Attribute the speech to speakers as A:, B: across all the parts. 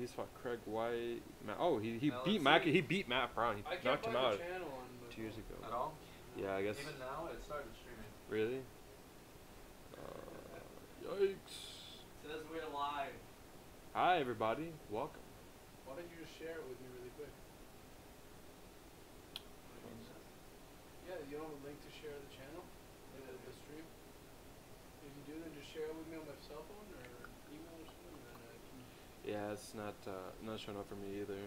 A: He's fought Craig White. Oh, he
B: Now
A: beat
B: let's see.
A: He beat Matt Brown. He
C: I can't
A: knocked him
C: find
A: out
C: the channel on my
A: 2 years
C: phone.
A: ago.
B: At all?
A: Yeah, I guess.
B: Even now, it started streaming.
A: Really? Yikes.
B: It says we're live.
A: Hi, everybody. Welcome.
C: Why don't you just share it with me really quick? Yeah, you don't have a link to share the channel? The stream? If you do, then just share it with me on my cell phone or email or something, and then I can...
A: Yeah, it's not showing up for me either.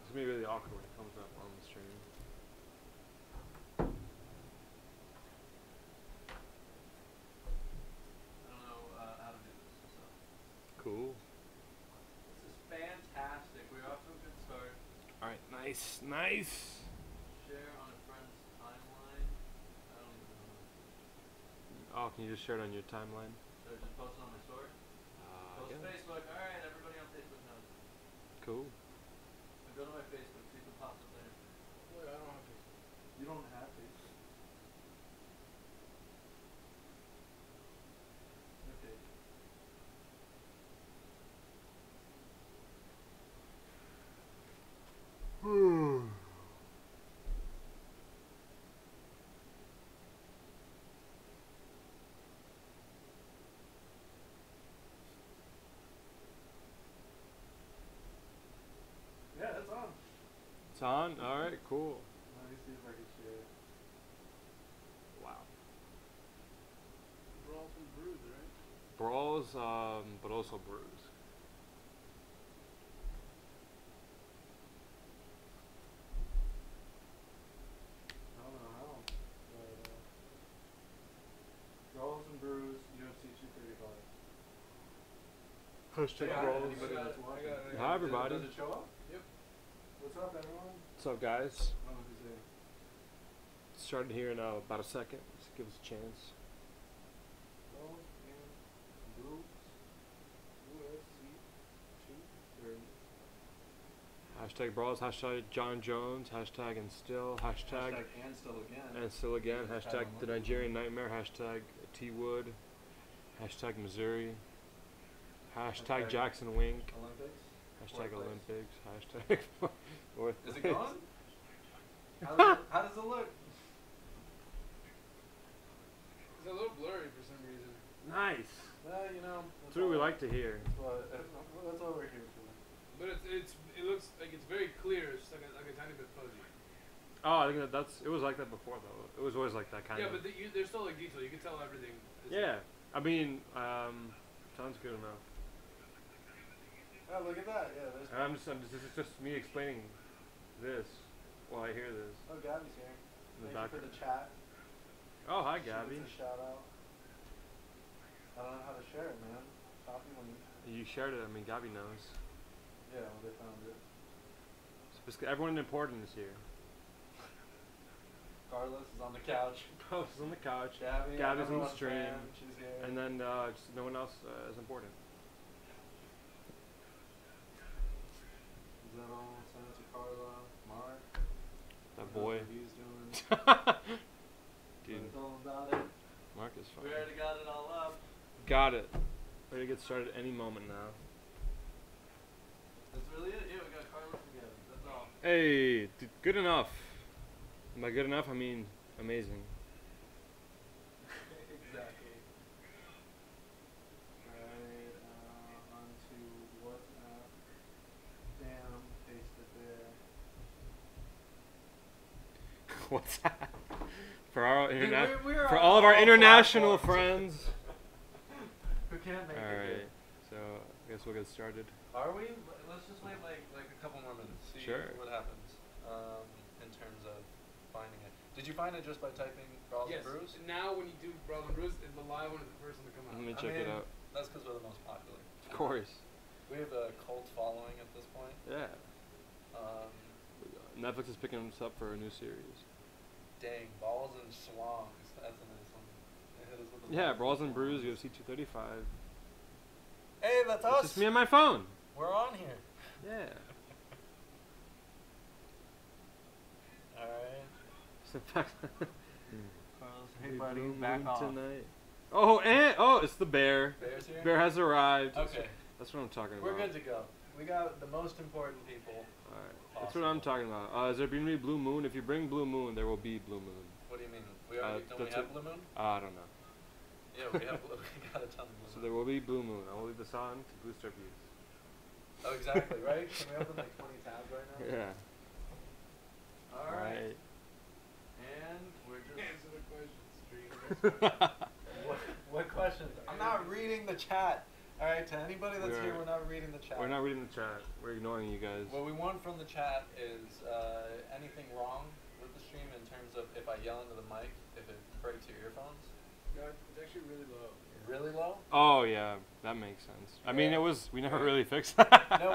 A: It's gonna be really awkward when it comes up on the stream.
B: I don't know how to do this, so.
A: Cool.
B: This is fantastic. We're off to a good start.
A: Alright, nice, nice.
B: Share on a friend's timeline. I don't even know.
A: Oh, can you just share it on your timeline?
B: Should I just post it on my story? Post
A: Yeah.
B: Facebook. Alright, everybody on Facebook knows.
A: Cool.
B: So go to my Facebook, see if it pops up there.
C: Wait, I don't have to.
B: You don't have Facebook. Okay. Yeah, that's on.
A: It's on? Alright, cool.
B: Let me see if I can share it.
A: Wow.
C: Brawls and Brews, right?
A: Brawls, but also brews.
B: I don't know how, but Brawls and Brews, UFC 235.
A: Hashtag
B: Hey,
A: Brawls.
B: anybody that's watching.
A: Hi, everybody.
B: Does it show up?
C: Yep.
B: What's up, everyone?
A: What's up, guys?
B: Oh, who's there?
A: Started here in about a second. Just give us a chance.
B: Brawls and Brews, UFC 230.
A: Hashtag Brawls, hashtag John Jones, hashtag and still, hashtag
B: and still again.
A: and still again, hashtag the
B: Olympics.
A: Nigerian Nightmare, hashtag T Wood, hashtag Missouri, hashtag
B: Hashtag
A: Jackson Wink,
B: Olympics.
A: hashtag
B: Fourth
A: Olympics, hashtag fourth
B: Is it
A: place.
B: gone? How does it look?
C: It's a little blurry for some reason.
A: Nice.
B: Well, you know.
A: That's what we like to hear.
B: That's what we're here for.
C: But it looks like it's very clear. It's just like a tiny bit fuzzy.
A: Oh, I think it was like that before though. It was always like that kind
C: Yeah,
A: of.
C: but there's still like detail. You can tell everything.
A: Yeah, I mean, sounds good enough.
B: Oh, look at that. Yeah, there's.
A: This is just me explaining this while I hear this.
B: Oh, Gabby's here.
A: In the
B: Thank you for
A: background.
B: the chat.
A: Oh, hi,
B: She
A: Gabby.
B: gets a shout out. I don't know how to share it, man. Copy link.
A: You shared it. I mean, Gabby knows.
B: Yeah, well, they found it.
A: So basically, everyone important is here.
B: Carlos is on the couch.
A: Carlos is on the couch.
B: Gabby,
A: Gabby's on the
B: everyone's
A: stream.
B: fan, she's here.
A: And then just no one else is important.
B: Is that all? Send it to Carla. Mark.
A: That boy.
B: What he's doing.
A: Dude,
B: Tell him about it.
A: Mark is fine.
B: We already got it all up.
A: Got it. Ready to get started any moment now.
B: That's really it. Yeah, we got Carlos together. That's all.
A: Hey, dude, good enough. By good enough, I mean amazing.
B: Exactly. Alright, on to WhatsApp. Damn, paste it there.
A: What's that? For our
B: Dude,
A: internet,
B: we're
A: for
B: on
A: all of our
B: all
A: international
B: platforms.
A: friends.
B: Who can't make
A: All
B: it?
A: right, so I guess we'll get started.
B: Are we? Let's just wait like a couple more minutes. See
A: Sure.
B: what happens. In terms of finding it. Did you find it just by typing Brawls
C: Yes.
B: and Brews?
C: Now when you do Brawls and Brews, the live one is the first one to come out.
A: Let me check it out.
B: That's because we're the most popular.
A: Of course.
B: We have a cult following at this point.
A: Yeah.
B: Um,
A: Netflix is picking us up for a new series.
B: dang, Balls and Swongs. That's a nice one. They hit us with the
A: Yeah,
B: Balls
A: Brawls and Brews,
B: Swongs.
A: UFC 235.
B: Hey, that's
A: It's
B: us.
A: just me and my phone.
B: We're on here.
A: Yeah.
B: Alright.
A: So back.
B: Carlos,
A: We
B: hey buddy,
A: boom
B: back
A: boom
B: off.
A: tonight. Oh, and it's the bear.
B: Bear's here?
A: Bear has arrived.
B: Okay.
A: That's what I'm talking
B: We're
A: about.
B: good to go. We got the most important people.
A: Alright. That's what I'm talking about. Is there going to be Blue Moon? If you bring Blue Moon, there will be Blue Moon.
B: What do you mean? We already don't we
A: that's
B: have Blue Moon?
A: I don't know.
B: Yeah, we have Blue. We got a ton of Blue
A: So
B: Moon.
A: there will be Blue Moon. I will leave this on to boost our views.
B: Oh, exactly, right? Can we open like 20 tabs right now?
A: Yeah.
B: Alright. And we're just...
C: Answer the question, stream.
B: What questions? I'm not reading the chat. Alright, to anybody that's here, we're not reading the chat.
A: We're not reading the chat. We're ignoring you guys.
B: What we want from the chat is anything wrong with the stream in terms of if I yell into the mic, if it breaks your earphones.
C: No, it's actually really low.
B: Really low?
A: Oh yeah, that makes sense. I mean,
B: Yeah.
A: we never really fixed that.
B: No,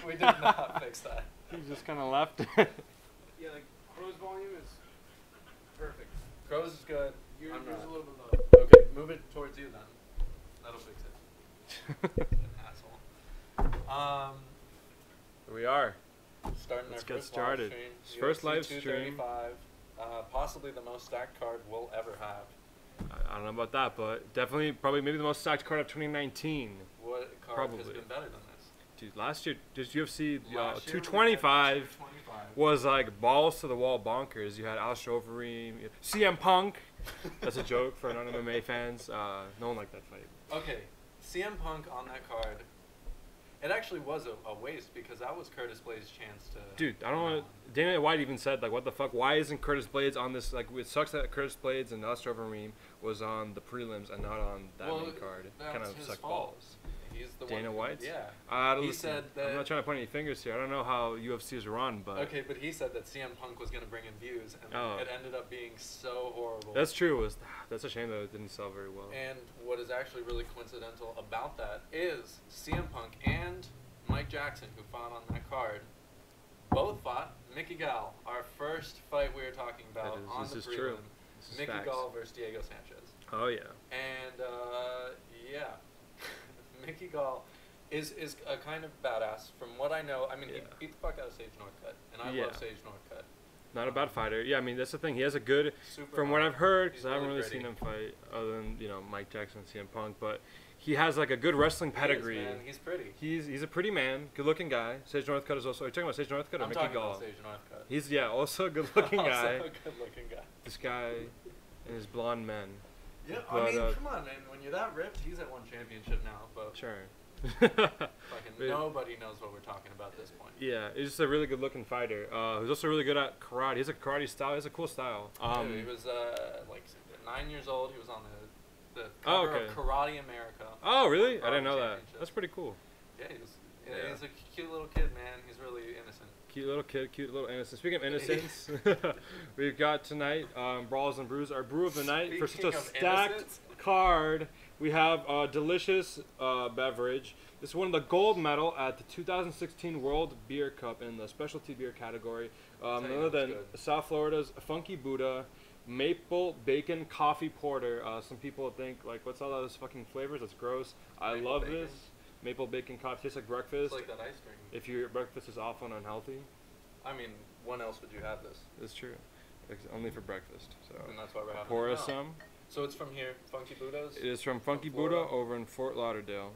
B: we did not fix that.
A: We just kind of left.
C: Yeah, like Crow's volume is perfect.
B: Crow's is good.
C: Yours
B: I'm
C: is
B: not.
C: a little bit low.
B: Okay, move it towards you then. That'll fix it. Asshole.
A: Here we are.
B: Starting
A: Let's
B: our
A: get
B: first
A: started.
B: live stream.
A: First
B: UFC
A: live stream.
B: 235, possibly the most stacked card we'll ever have.
A: I don't know about that, but definitely, probably, maybe the most stacked card of 2019.
B: What card has
A: Probably.
B: been better than this?
A: Dude, last year, just UFC
B: Last year we had
A: 225
B: 225.
A: was like balls to the wall bonkers. You had Alistair Overeem, CM Punk. That's a joke for non-MMA fans. No one liked that fight.
B: Okay, CM Punk on that card. It actually was a waste because that was Curtis Blades' chance to.
A: Dude, I don't know. Dana White even said, like, what the fuck? Why isn't Curtis Blades on this? Like, it sucks that Curtis Blades and Alistair Overeem was on the prelims and not on that main card.
B: That's
A: Kind of
B: his
A: suck
B: fault.
A: balls.
B: He's the
A: Dana
B: one.
A: White?
B: Yeah. He
A: Listen,
B: said that.
A: I'm not trying to point any fingers here. I don't know how UFC is run, but
B: Okay, but he said that CM Punk was going to bring in views, and
A: Oh.
B: it ended up being so horrible.
A: that's true. That's a shame that it didn't sell very well.
B: And what is actually really coincidental about that is CM Punk and Mike Jackson, who fought on that card, both fought Mickey Gall, our first fight we were talking about on the
A: This is
B: prelim.
A: true. This is
B: Mickey
A: facts.
B: Gall versus Diego Sanchez.
A: Oh yeah.
B: And yeah, Mickey Gall is a kind of badass. From what I know, I mean,
A: Yeah.
B: he beat the fuck out of Sage Northcutt, and I
A: Yeah.
B: love Sage Northcutt.
A: Not a bad fighter. Yeah, I mean that's the thing. He has a good,
B: Super
A: from what
B: hard.
A: I've heard,
B: He's
A: because I haven't really
B: gritty.
A: seen him fight other than Mike Jackson and CM Punk, but he has like a good wrestling pedigree.
B: He is, man. He's pretty.
A: He's a pretty man, good looking guy. Sage Northcutt is also. Are you talking about Sage Northcutt or
B: I'm
A: Mickey
B: talking
A: Gall?
B: about Sage Northcutt.
A: He's also a good looking
B: Also
A: guy.
B: a good-looking guy.
A: This guy and his blonde men.
B: Yeah,
A: But,
B: I mean, come on, man. When you're that ripped, he's at one championship now, but
A: Sure.
B: fucking
A: But-
B: nobody knows what we're talking about at this point.
A: Yeah, he's just a really good looking fighter. Who's also really good at karate. He has a karate style. He has a cool style.
B: Dude, he was like 9 years old. He was on the cover of Karate America.
A: Oh, really? I didn't
B: Karate
A: know that.
B: Championship.
A: That's pretty cool.
B: Yeah, he's
A: Yeah.
B: a cute little kid, man. He's really innocent.
A: Cute little kid, cute little innocent. Speaking of innocence, we've got tonight Brawls and Brews, our brew of the night. For such
B: Speaking
A: a
B: of
A: stacked
B: innocence.
A: card, we have a delicious beverage. This won the gold medal at the 2016 World Beer Cup in the specialty beer category.
B: Tell you
A: None other
B: what's
A: than
B: good.
A: South Florida's Funky Buddha Maple Bacon Coffee Porter. Some people think, like, what's all those fucking flavors? That's gross. I
B: Maple
A: love
B: bacon?
A: this. Maple bacon coffee tastes like breakfast.
B: It's like that ice cream.
A: If your breakfast is awful and unhealthy,
B: I mean, when else would you have this?
A: it's true. It's only for breakfast. So
B: And that's why we're having
A: pour
B: it
A: us
B: now.
A: some.
B: So it's from here, Funky Buddha's?
A: It is from Funky
B: Florida.
A: Buddha over in Fort Lauderdale.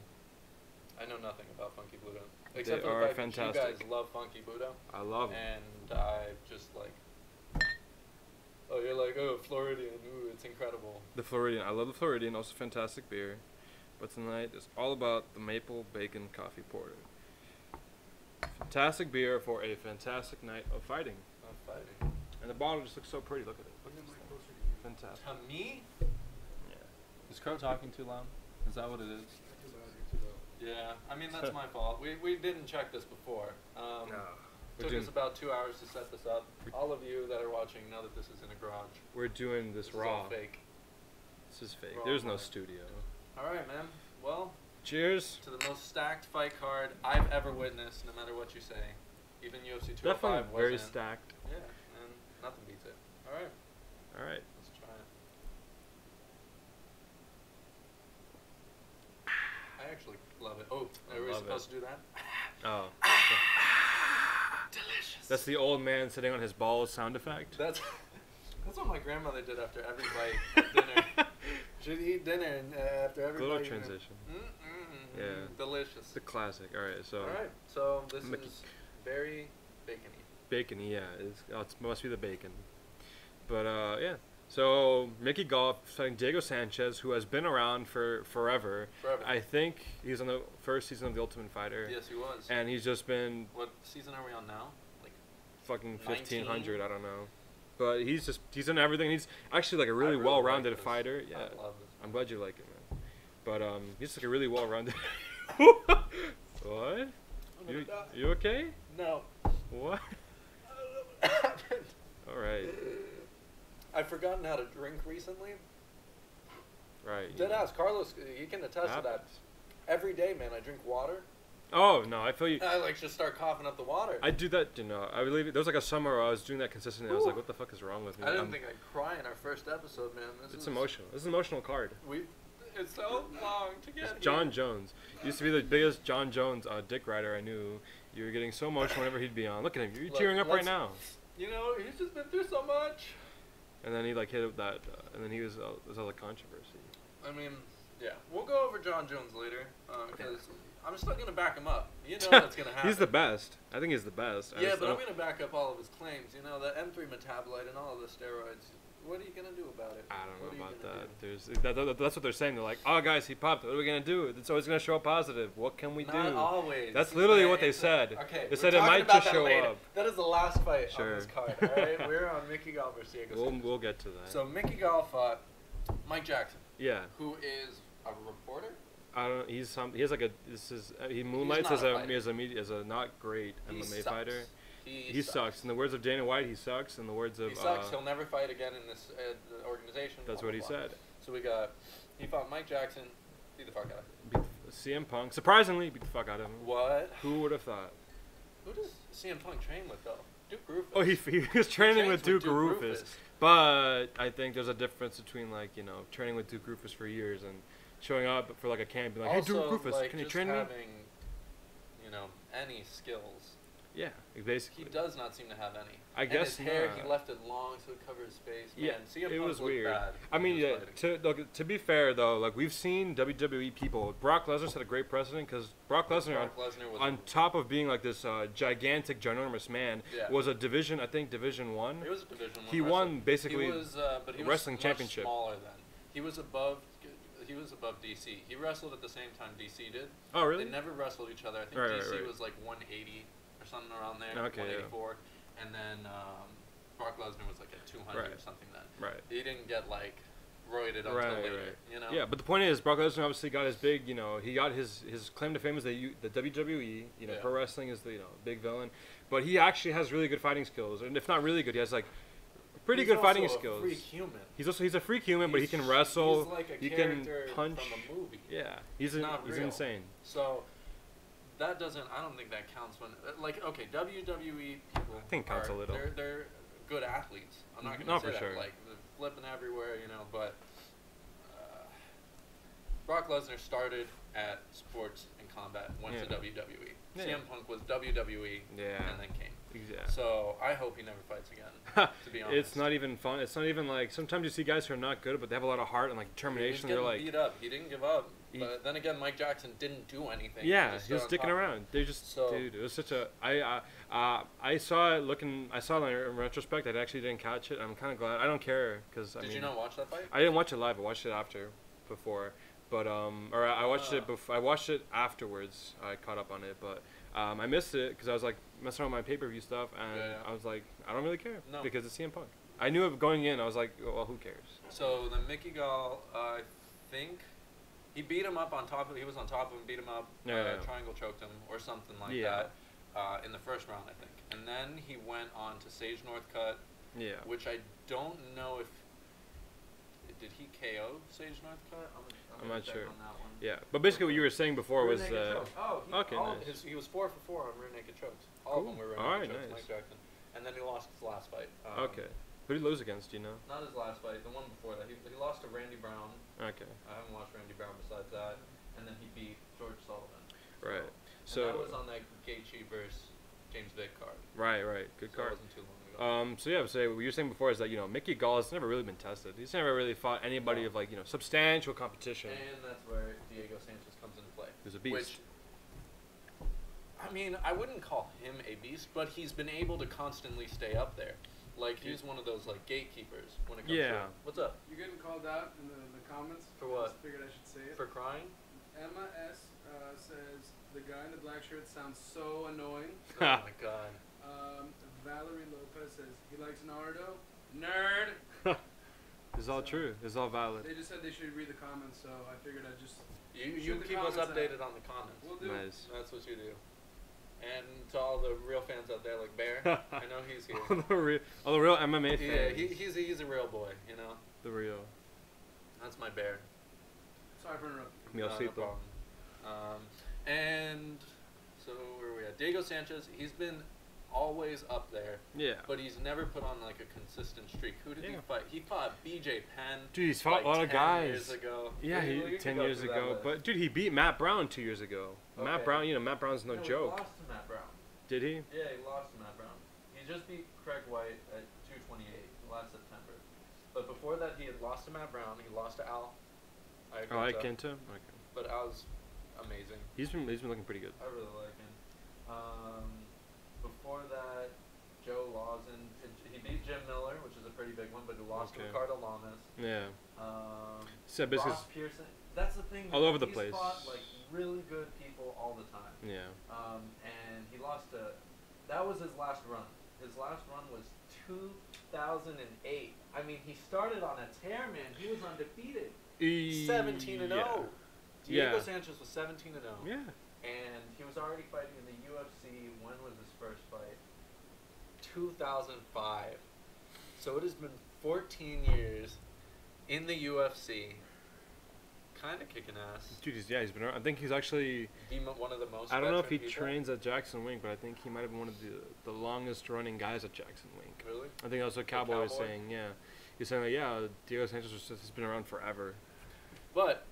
B: I know nothing about Funky Buddha. Except
A: They
B: for
A: are
B: the fact that you
A: fantastic.
B: guys love Funky Buddha.
A: I love them.
B: And I just like... Oh, you're like, oh, Floridian, ooh, it's incredible.
A: The Floridian. I love the Floridian. Also fantastic beer. But tonight is all about the Maple Bacon Coffee Porter. Fantastic beer for a fantastic night of fighting.
B: I'm fighting.
A: And the bottle just looks so pretty. Look at it. Look at this thing. Fantastic.
B: To me?
A: Yeah.
B: Is Crow talking too loud? Is that what it is? Yeah, I mean, that's my fault. We didn't check this before. Took us about 2 hours to set this up. All of you that are watching know that this is in a garage.
A: We're doing this
B: This is
A: raw.
B: all fake.
A: This is fake.
B: Raw
A: There's no
B: live.
A: studio.
B: Alright, man. Well,
A: Cheers.
B: to the most stacked fight card I've ever witnessed, no matter what you say. Even UFC 205
A: Definitely very
B: wasn't.
A: stacked.
B: Yeah, and nothing beats it. Alright,
A: All right.
B: let's try it. I actually love it. Oh,
A: I
B: are we
A: love
B: supposed to do that?
A: Oh.
B: Delicious.
A: That's the old man sitting on his balls sound effect.
B: That's what my grandmother did after every bite at dinner. Should eat dinner and, after everybody.
A: Little transition. Yeah.
B: Delicious.
A: It's a classic. All right, so.
B: All right, so this is very bacony.
A: Bacony, yeah. It must be the bacon. But yeah. So Mickey Gall fighting Diego Sanchez, who has been around for forever. I think he's on the first season of The Ultimate Fighter.
B: Yes, he was.
A: And he's just been.
B: What season are we on now? Like.
A: Fucking 1500, I don't know. But he's in everything. He's actually like a really well-rounded fighter. Yeah.
B: I love this.
A: I'm glad you like it, man. But he's like a really well-rounded. What? You okay?
B: No.
A: What? All right.
B: I've forgotten how to drink recently.
A: Right.
B: Deadass, Carlos, you can attest to that. Every day, man, I drink water.
A: Oh no, I feel you.
B: I like just start coughing up the water.
A: I do that, you know. I believe there was like a summer where I was doing that consistently. I was like, what the fuck is wrong with me?
B: I didn't think I'd cry in our first episode, man.
A: It's emotional. This is an emotional card.
B: It's so long to get.
A: It's John Jones. Used to be the biggest John Jones dick rider I knew. You were getting so emotional whenever he'd be on. Look at him. You're tearing up right now.
B: You know, he's just been through so much.
A: And then he like hit up that, and then he was all the controversy.
B: I mean, yeah, we'll go over John Jones later because I'm still gonna back him up. You know that's gonna happen.
A: He's the best. I think he's the best.
B: Yeah, but I'm gonna back up all of his claims. You know, the M3 metabolite and all of the steroids. What are you gonna do about it?
A: I don't know about that. That's what they're saying. They're like, oh guys, he popped. What are we gonna do? It's always gonna show up positive. What can we do?
B: Not always.
A: That's literally what they said.
B: Okay,
A: they said it might just show up.
B: That is the last fight on this card. All right, we're on Mickey Gall versus Diego Sanchez.
A: We'll get to that.
B: So Mickey Gall fought Mike Jackson.
A: Yeah.
B: Who is a reporter?
A: I don't. He has like a. He moonlights as a not great MMA fighter. He sucks. In the words of Dana White, he sucks. In the words of
B: he sucks. He'll never fight again in this organization.
A: That's what he said.
B: So he fought Mike Jackson, beat the fuck out of
A: him. Beat CM Punk. Surprisingly, beat the fuck out of him.
B: What?
A: Who would have thought?
B: Who does CM Punk train with though? Duke Rufus.
A: Oh, he was training with Duke Rufus. But I think there's a difference between like training with Duke Rufus for years and showing up for like a camp, and like, hey Duke Rufus, can you train me?
B: Having, any skills.
A: Yeah, basically.
B: He does not seem to have any.
A: I guess
B: his hair, he left it long so it covered his face. Man,
A: yeah, it was weird.
B: Bad
A: I mean, to be fair though, like we've seen WWE people. Brock Lesnar set a great precedent because Brock Lesnar, on top of being like this gigantic, ginormous man, was a Division 1.
B: It was a Division 1.
A: He won basically.
B: He was, but he was
A: wrestling championship.
B: Smaller then. He was above DC. He wrestled at the same time DC did.
A: Oh really?
B: They never wrestled each other. I think DC was like 180. Something around there, 184, and then Brock Lesnar was like at 200 or something then.
A: Right.
B: He didn't get like roided until later, you know.
A: Yeah, but the point is, Brock Lesnar obviously got his big, he got his claim to fame is the WWE. Pro wrestling is the big villain, but he actually has really good fighting skills, and if not really good, he has like pretty good fighting skills.
B: He's a freak human.
A: He's a freak human, but he can wrestle.
B: He's like a
A: he
B: character
A: can punch
B: from a movie.
A: Yeah, he's insane.
B: So. That doesn't. I don't think that counts when WWE people.
A: I think counts a little.
B: They're good athletes. I'm not gonna say that. Sure. Like they're flipping everywhere, But Brock Lesnar started at sports and combat, went to WWE. Yeah. CM Punk was WWE, and then came.
A: Exactly.
B: So I hope he never fights again. To be honest,
A: it's not even fun. It's not even like sometimes you see guys who are not good, but they have a lot of heart and like determination.
B: They're like beat up. He didn't give up. But then again, Mike Jackson didn't do anything.
A: Yeah, he was sticking around. They just, dude, it was such a. I saw it looking. I saw it in retrospect. I actually didn't catch it. I'm kind of glad. I don't care because
B: Did you not watch that fight?
A: I didn't watch it live. I watched it before. But or I watched it before. I watched it afterwards. I caught up on it, but I missed it because I was like messing around with my pay-per-view stuff, and I was like, I don't really care because it's CM Punk. I knew it going in. I was like, well, who cares?
B: So the Mickey Gall, I think. He beat him up on top of. He was on top of him, beat him up. Triangle choked him or something like that in the first round, I think. And then he went on to Sage Northcutt. Yeah. Which I don't know if did he KO Sage Northcutt?
A: I'm not sure.
B: On that one.
A: Yeah, but basically what you were saying before was.
B: Nice. He was 4 for 4 on rear naked chokes. All of them were rear naked chokes. Mike Jackson. And then he lost his last fight.
A: Okay. Who did he lose against, do you know?
B: Not his last fight, the one before that. He lost to Randy Brown.
A: Okay.
B: I haven't watched Randy Brown besides that. And then he beat George Sullivan.
A: Right.
B: So that was on that Gaethje versus James Vick card.
A: Right. Good
B: So
A: card.
B: it wasn't too long ago.
A: So yeah, so what you were saying before is that, you know, Mickey Gall has never really been tested. He's never really fought anybody of, like, you know, substantial competition.
B: And that's where Diego Sanchez comes into play.
A: He's a beast.
B: Which, I mean, I wouldn't call him a beast, but he's been able to constantly stay up there. Like, he's one of those, like, gatekeepers when it comes to... What's up?
C: You're getting called out in the comments.
B: For what?
C: I just figured I should say it.
B: For crying?
C: Emma S. Says, the guy in the black shirt sounds so annoying.
B: Oh, my God.
C: Valerie Lopez says, he likes Naruto. Nerd!
A: It's all true. It's all valid.
C: They just said they should read the comments, so I figured I'd just...
B: You keep us updated on the comments.
C: We'll do.
A: Nice.
B: That's what you do. And to all the real fans out there, like Bear, I know he's here.
A: all the real MMA fans.
B: Yeah, he's a real boy, you know?
A: The real.
B: That's my Bear.
C: Sorry for interrupting.
A: No
B: problem. And so where are we at? Diego Sanchez, he's been always up there.
A: Yeah.
B: But he's never put on like a consistent streak. Who did he fight? He fought BJ Penn.
A: Dude, he's fought
B: like
A: a lot of
B: 10
A: guys.
B: years ago.
A: Yeah, 10 years ago. But dude, he beat Matt Brown 2 years ago.
B: Okay.
A: Matt Brown, you know, Matt Brown's no joke.
B: He lost to Matt Brown.
A: Did he?
B: Yeah, he lost to Matt Brown. He just beat Craig White at 228 last September. But before that, he had lost to Matt Brown. He lost to Al.
A: Kenta? Okay.
B: But Al's amazing.
A: He's been looking pretty good.
B: I really like him. Before that, Joe Lawson. He beat Jim Miller, which is a pretty big one, but he lost to Ricardo Lamas.
A: Yeah.
B: Ross Pearson. That's the thing.
A: All over the
B: he's
A: place.
B: Fought like really good people all the time.
A: Yeah.
B: And he lost to. That was his last run. His last run was 2008. I mean, he started on a tear, man. He was undefeated. 17-0. Diego Sanchez was 17-0.
A: Yeah.
B: And he was already fighting in the UFC. When was his first fight? 2005. So it has been 14 years in the UFC. Kind of kicking ass.
A: Dude, he's been around. I think he's actually
B: one of the most.
A: I don't know if he
B: people.
A: trains at Jackson Wink, but I think he might have been one of the longest running guys at Jackson Wink.
B: Really?
A: I think that's what Cowboy was saying. Yeah, he's saying like, Diego Sanchez has been around forever.
B: But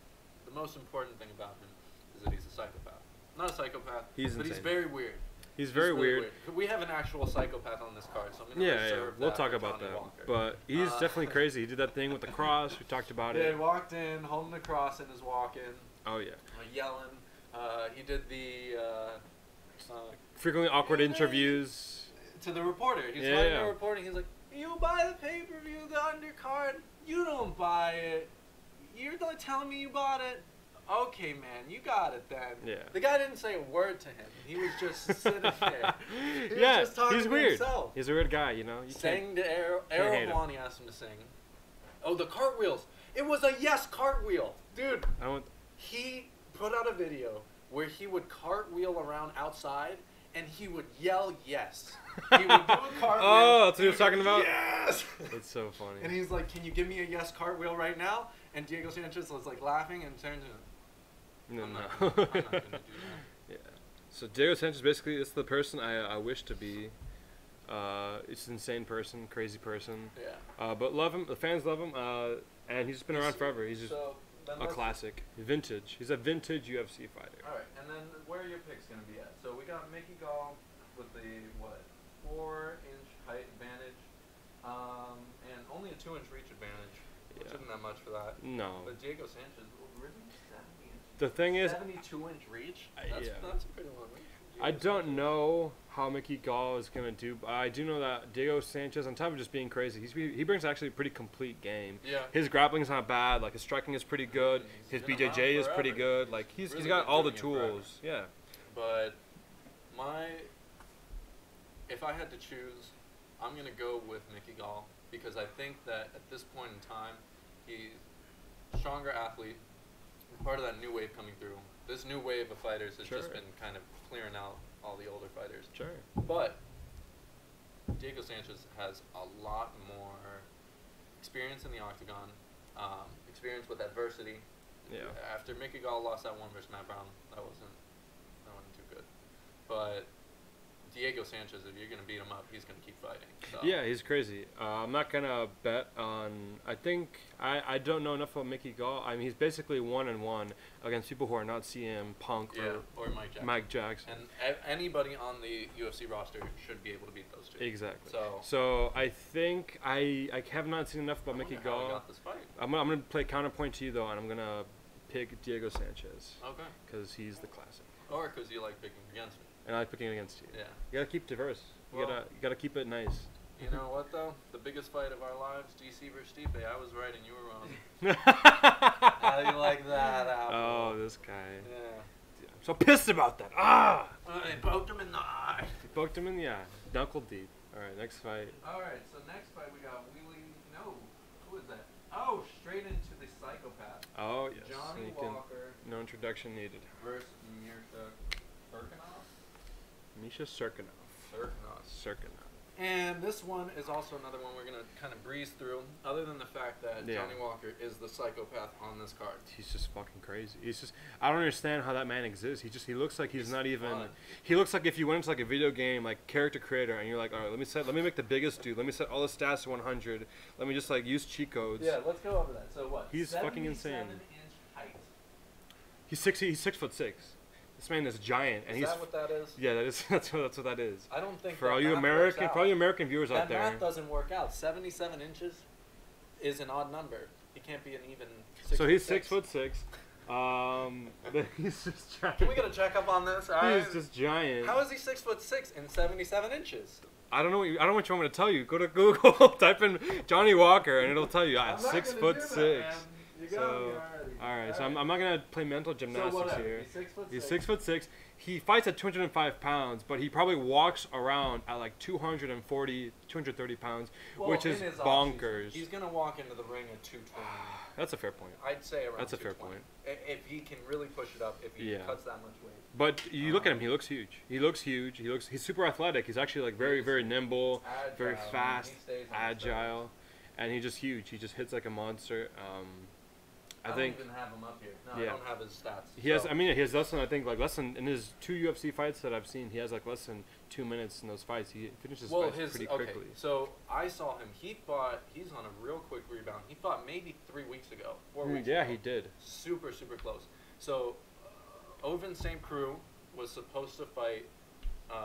B: the most important thing about him is that he's a psychopath. Not a psychopath, but
A: insane.
B: he's very weird.
A: He's very weird.
B: We have an actual psychopath on this card, so I'm going to reserve
A: we'll
B: that
A: talk
B: for
A: about
B: Johnny
A: that.
B: Walker.
A: But he's definitely crazy. He did that thing with the cross. We talked about it.
B: Yeah, he walked in, holding the cross in his walk-in.
A: Oh, yeah.
B: Yelling. He did the...
A: frequently awkward interviews.
B: To the reporter. He's letting the reporter. He's like, you buy the pay-per-view, the undercard. You don't buy it. You're like telling me you bought it. Okay, man, you got it then.
A: Yeah.
B: The guy didn't say a word to him. He was just sitting there. He was just talking
A: he's
B: to
A: weird.
B: himself.
A: He's a weird guy, you know.
B: Sang to Errol Maloney asked him to sing. Oh, the cartwheels. It was a yes cartwheel. Dude, he put out a video where he would cartwheel around outside and he would yell yes. He would do a cartwheel.
A: Oh, that's what he was talking about?
B: Yes!
A: That's so funny.
B: And he's like, can you give me a yes cartwheel right now? And Diego Sanchez was like laughing and turned to him.
A: No.
B: I'm not going to do that.
A: Yeah. So Diego Sanchez basically is the person I wish to be. It's an insane person, crazy person.
B: Yeah.
A: But love him. The fans love him. And he's just been around forever. He's just a classic. Vintage. He's a vintage UFC fighter.
B: All right. And then where are your picks going to be at? So we got Mickey Gall with the, 4-inch height advantage. And only a 2-inch reach advantage. Which isn't that much for that.
A: No.
B: But Diego Sanchez, really? 70-inch?
A: The thing is...
B: 72-inch reach? That's a pretty long reach.
A: I don't know how Mickey Gall is going to do, but I do know that Diego Sanchez, on top of just being crazy, he brings actually a pretty complete game.
B: Yeah.
A: His grappling's not bad. Like, his striking is pretty good. His BJJ is pretty good. Like, he's got all the tools. Yeah.
B: But if I had to choose, I'm going to go with Mickey Gall because I think that at this point in time, he's a stronger athlete, part of that new wave coming through. This new wave of fighters has just been kind of clearing out all the older fighters.
A: Sure.
B: But Diego Sanchez has a lot more experience in the octagon, experience with adversity.
A: Yeah.
B: After Mickey Gall lost that one versus Matt Brown, that wasn't too good. But Diego Sanchez, if you're going to beat him up, he's going to keep fighting. So.
A: Yeah, he's crazy. I'm not going to bet on... I think... I don't know enough about Mickey Gall. I mean, he's basically 1-1 against people who are not CM Punk
B: or
A: Mike Jackson.
B: And anybody on the UFC roster should be able to beat those two.
A: Exactly.
B: So
A: I think... I have not seen enough about Mickey Gall.
B: Got this fight.
A: I'm going to play counterpoint to you, though, and I'm going to pick Diego Sanchez.
B: Okay.
A: Because he's the classic.
B: Or because you like picking against me.
A: And I like picking against you.
B: Yeah.
A: You gotta keep diverse. You gotta keep it nice.
B: You know what though? The biggest fight of our lives, DC versus Stipe. I was right and you were wrong. How do you like that, Apple?
A: Oh, this guy.
B: Yeah.
A: I'm so pissed about that. Ah!
B: They poked him in the eye.
A: He poked him in the eye. Knuckle deep. All right, next fight.
B: All right, so next fight we got who is that? Oh, straight into the psychopath.
A: Oh yes.
B: Johnny Walker.
A: No introduction needed.
B: Versus Mirsha Serkinov.
A: Misha Serkinov. And
B: this one is also another one we're going to kind of breeze through, other than the fact that Johnny Walker is the psychopath on this card.
A: He's just fucking crazy. I don't understand how that man exists. He looks like he's not even, he looks like if you went into like a video game, like character creator, and you're like, all right, let me make the biggest dude. Let me set all the stats to 100. Let me just like use cheat codes.
B: Yeah, let's go over that. So what?
A: He's fucking insane.
B: 77-inch height.
A: He's 6'6". This man is giant, and
B: is that what that is?
A: Yeah, that's what that is.
B: I don't think
A: for all you American viewers out there.
B: That math doesn't work out. 77 inches is an odd number. He can't be an even 6'6".
A: So he's 6'6". He's just giant.
B: Can we get a checkup on this?
A: He's just giant.
B: How is he 6'6" and 77 inches?
A: I don't know what you want me to tell you. Go to Google, type in Johnny Walker, and it'll tell you. I'm 6'6". All right, so I'm not gonna play mental gymnastics here. He's 6'6". He fights at 205 pounds, but he probably walks around at like 240, 230 pounds, which is bonkers.
B: He's gonna walk into the ring at 220.
A: That's a fair point.
B: I'd say around.
A: That's a fair point.
B: If he can really push it up, if he cuts that much weight.
A: But you look at him; he looks huge. He's super athletic. He's actually like very nimble, very fast, agile, and he's just huge. He just hits like a monster.
B: I don't even have him up here. No, I don't have his stats.
A: He has less than in his 2 UFC fights that I've seen. He has like less than 2 minutes in those fights. He finishes fights pretty quickly.
B: So I saw him. He's on a real quick rebound. He fought maybe 3 weeks ago, 4 weeks ago.
A: Yeah, he did.
B: Super close. So Ovin St. Preux was supposed to fight.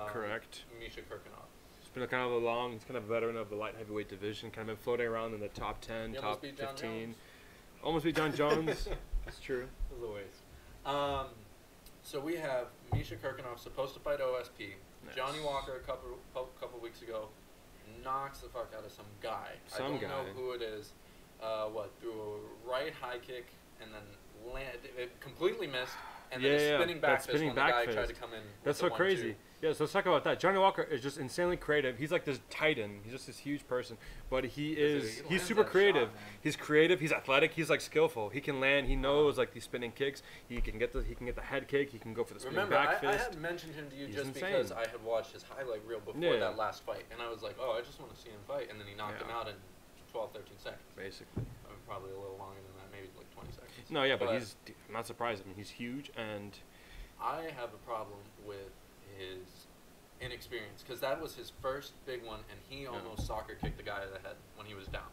A: Correct.
B: Misha Serkinov.
A: He's been kind of he's kind of a veteran of the light heavyweight division. Kind of been floating around in the top 10, top 15. Almost beat John Jones. That's true.
B: It was a waste. So we have Misha Serkinov supposed to fight OSP. Nice. Johnny Walker a couple weeks ago knocks the fuck out of some guy. I don't know who it is. Through a right high kick and then it completely missed. And then a spinning back fist when the guy tried to come in. That's so crazy.
A: Yeah, so let's talk about that. Johnny Walker is just insanely creative. He's like this titan. He's just this huge person, but he's super creative. He's creative. He's athletic. He's like skillful. He can land. He knows like these spinning kicks. He can get the head kick. He can go for the spinning back fist.
B: I had mentioned him to you because I had watched his highlight reel before that last fight, and I was like, oh, I just want to see him fight, and then he knocked him out in 12, 13 seconds.
A: Basically.
B: Probably a little longer than that, maybe like 20 seconds.
A: No, yeah, but I'm not surprised. I mean, he's huge, and
B: I have a problem with his inexperience because that was his first big one, and he almost soccer kicked the guy in the head when he was down,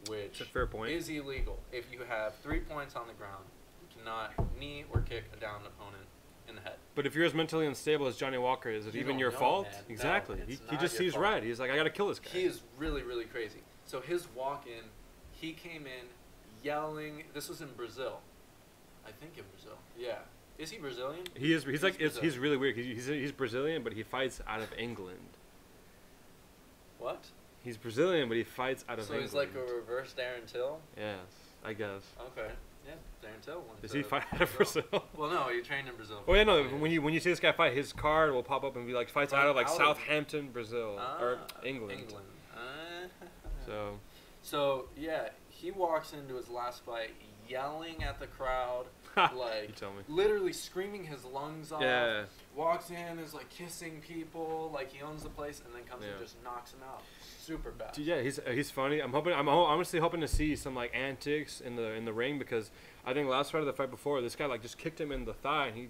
B: which
A: a fair point.
B: Is illegal. If you have 3 points on the ground, you cannot knee or kick a down opponent in the head.
A: But if you're as mentally unstable as Johnny Walker, is it even your fault? Man. Exactly. No, he just sees red. He's like, I gotta kill this guy.
B: He is really crazy. So his walk-in, he came in yelling. This was in Brazil, I think in Brazil. Yeah. Is he Brazilian?
A: He is. He's really weird. He's Brazilian, but he fights out of England.
B: What?
A: He's Brazilian, but he fights out of England.
B: So he's like a reverse Darren Till?
A: Yes, I guess.
B: Okay. Yeah, Darren Till.
A: Does he fight out of Brazil?
B: Well, no, he trained in Brazil.
A: Oh yeah, no. When you see this guy fight, his card will pop up and be like fights out of like Southampton, Brazil, or England.
B: So yeah, he walks into his last fight yelling at the crowd, like
A: you tell me.
B: literally screaming his lungs off.
A: Yeah.
B: Walks in, is like kissing people, like he owns the place, and then comes and just knocks him out. Super fast.
A: Dude, yeah, he's funny. I'm honestly hoping to see some like antics in the ring, because I think last fight of the fight before, this guy like just kicked him in the thigh, and he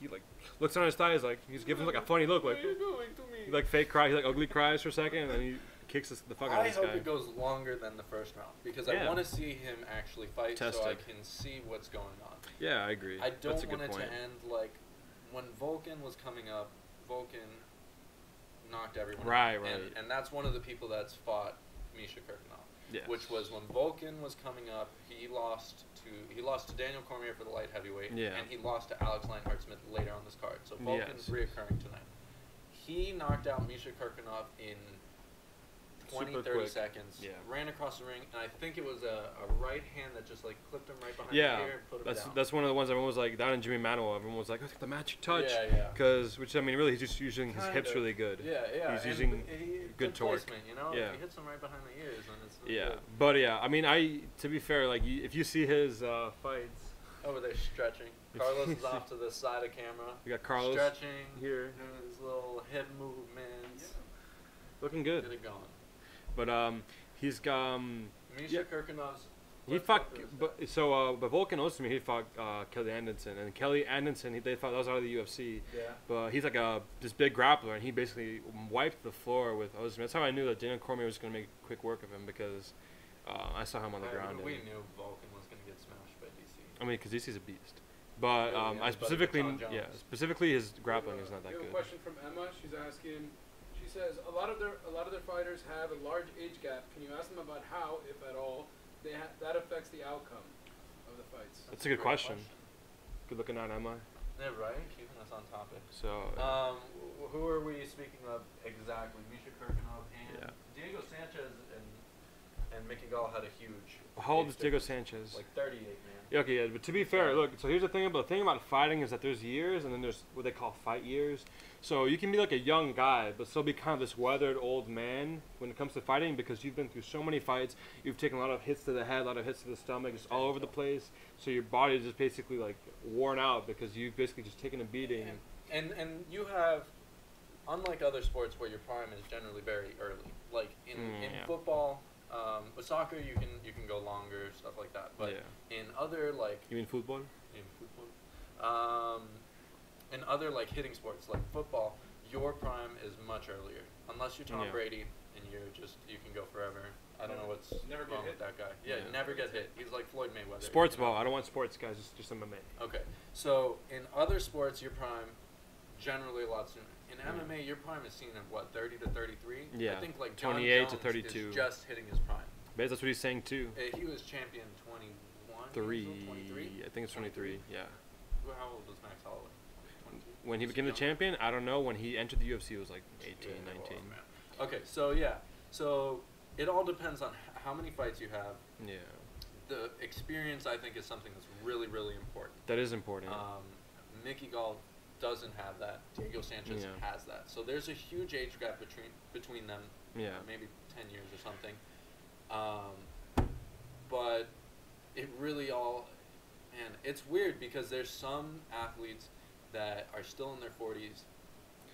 A: like looks on his thigh, he's giving like a funny look, like,
B: what are you doing to me?
A: He like fake cry, he like ugly cries for a second, and then he kicks the fuck out of this guy.
B: I hope it goes longer than the first round, because I want to see him actually fight, so I can see what's going on.
A: Yeah, I agree.
B: I don't want it to end like when Volkan was coming up. Volkan knocked everyone out.
A: Right.
B: And that's one of the people that's fought Misha Kirkunov.
A: Yes.
B: Which was when Volkan was coming up, he lost to Daniel Cormier for the light heavyweight, and he lost to Alex Leinhart-Smith later on this card. So Volkan's reoccurring tonight. He knocked out Misha Kirkunov in 20-30 seconds. Yeah. Ran across the ring, and I think it was a right hand that just like clipped him right behind the ear and put him down. That's
A: one of the ones everyone was like, down in Jimmy Manuel, everyone was like, oh, the magic touch.
B: Yeah.
A: Which I mean, really, he's just using his hips really good.
B: Yeah.
A: He's using good torque.
B: Placement, you know?
A: Yeah.
B: He hits him right behind the ears, and it's
A: good. But yeah, I mean, to be fair, like if you see his fights.
B: Over there stretching. Carlos is off to the side of camera.
A: You got Carlos
B: stretching
A: here,
B: doing his little hip movements.
A: Yeah. Looking good.
B: Get it going.
A: But he's got
B: Misha Kirkunov's.
A: He fought, but Volkan Ozdemir, he fought Kelly Anderson, and Kelly Anderson they fought, that was out of the UFC.
B: Yeah.
A: But he's like this big grappler, and he basically wiped the floor with Ozdemir. That's how I knew that Daniel Cormier was gonna make quick work of him, because I saw him on the ground.
B: We knew Volkan was gonna get smashed by DC.
A: I mean, because DC's a beast. But I specifically his grappling is not that good.
C: We have a question from Emma. She's asking. She says a lot of their fighters have a large age gap. Can you ask them about how, if at all, that affects the outcome of the fights?
A: That's a good question. Good looking at Emma.
B: Yeah, right. Keeping us on topic.
A: So.
B: Who are we speaking of exactly? Misha Kirkunov and Diego Sanchez and Mickey Gall had a huge.
A: How old is Diego Sanchez?
B: Like 38, man.
A: Yeah, okay, yeah, but to be fair, look, so here's the thing about fighting is that there's years, and then there's what they call fight years. So you can be like a young guy, but still be kind of this weathered old man when it comes to fighting, because you've been through so many fights, you've taken a lot of hits to the head, a lot of hits to the stomach, just all over the place. So your body is just basically like worn out because you've basically just taken a beating.
B: And you have, unlike other sports where your prime is generally very early, like in football. With soccer, you can go longer, stuff like that. But in other like
A: you mean football?
B: In football, in other like hitting sports like football, your prime is much earlier. Unless you're Tom Brady and you can go forever. I don't know what's wrong with that guy. Yeah, never get hit. He's like Floyd Mayweather.
A: Sports ball. I don't want sports guys. Just MMA.
B: Okay, so in other sports, your prime generally a lot sooner. In MMA, your prime is seen at what, 30 to 33?
A: Yeah.
B: I think like John
A: 28
B: Jones
A: to 32.
B: is just hitting his prime.
A: But that's what he's saying too.
B: He was champion 21.
A: 23. I think it's 23. Yeah.
B: How old was Max Holloway? 22?
A: When he became the champion, I don't know. When he entered the UFC, it was like 18, 19.
B: Okay, so so it all depends on how many fights you have.
A: Yeah.
B: The experience, I think, is something that's really, really important.
A: That is important.
B: Mickey Gall doesn't have that. Diego Sanchez has that. So there's a huge age gap between them.
A: Yeah.
B: Maybe 10 years or something. But it really it's weird because there's some athletes that are still in their 40s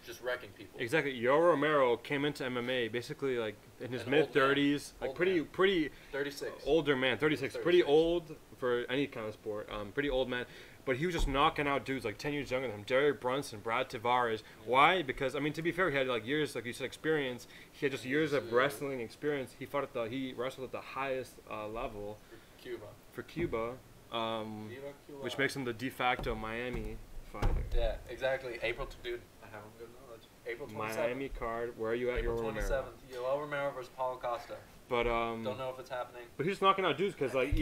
B: just wrecking people.
A: Exactly. Yoel Romero came into MMA basically like in his mid-30s, like pretty
B: 36.
A: Older man, 36. Pretty old for any kind of sport. Pretty old man. But he was just knocking out dudes like 10 years younger than him. Derek Brunson, Brad Tavares. Yeah. Why? Because, I mean, to be fair, he had like years, like you said, experience. He had just years of wrestling experience. He wrestled at the highest level. For Cuba. Which makes him the de facto Miami fighter.
B: Yeah, exactly. Dude, I have good knowledge. April 27th.
A: Miami card. Where are you at?
B: April 27th. Yoel Romero versus Paulo Costa.
A: But,
B: don't know if it's happening.
A: But he's knocking out dudes because, like,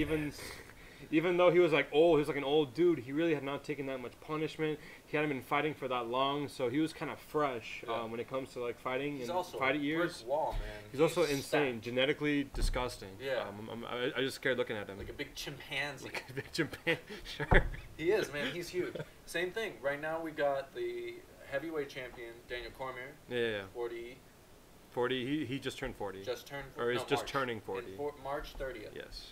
A: even though he was like old, he was like an old dude, he really had not taken that much punishment. He hadn't been fighting for that long, so he was kind of fresh when it comes to like fighting.
B: He's
A: and
B: also
A: fight years.
B: Brick wall, man.
A: He's also insane, genetically disgusting.
B: Yeah.
A: I just scared looking at him.
B: Like a big chimpanzee.
A: Like a big chimpanzee, sure.
B: He is, man. He's huge. Same thing. Right now we got the heavyweight champion, Daniel Cormier.
A: Yeah.
B: 40.
A: 40. He just turned 40.
B: Just turned 40.
A: Or he's just turning 40.
B: March 30th.
A: Yes.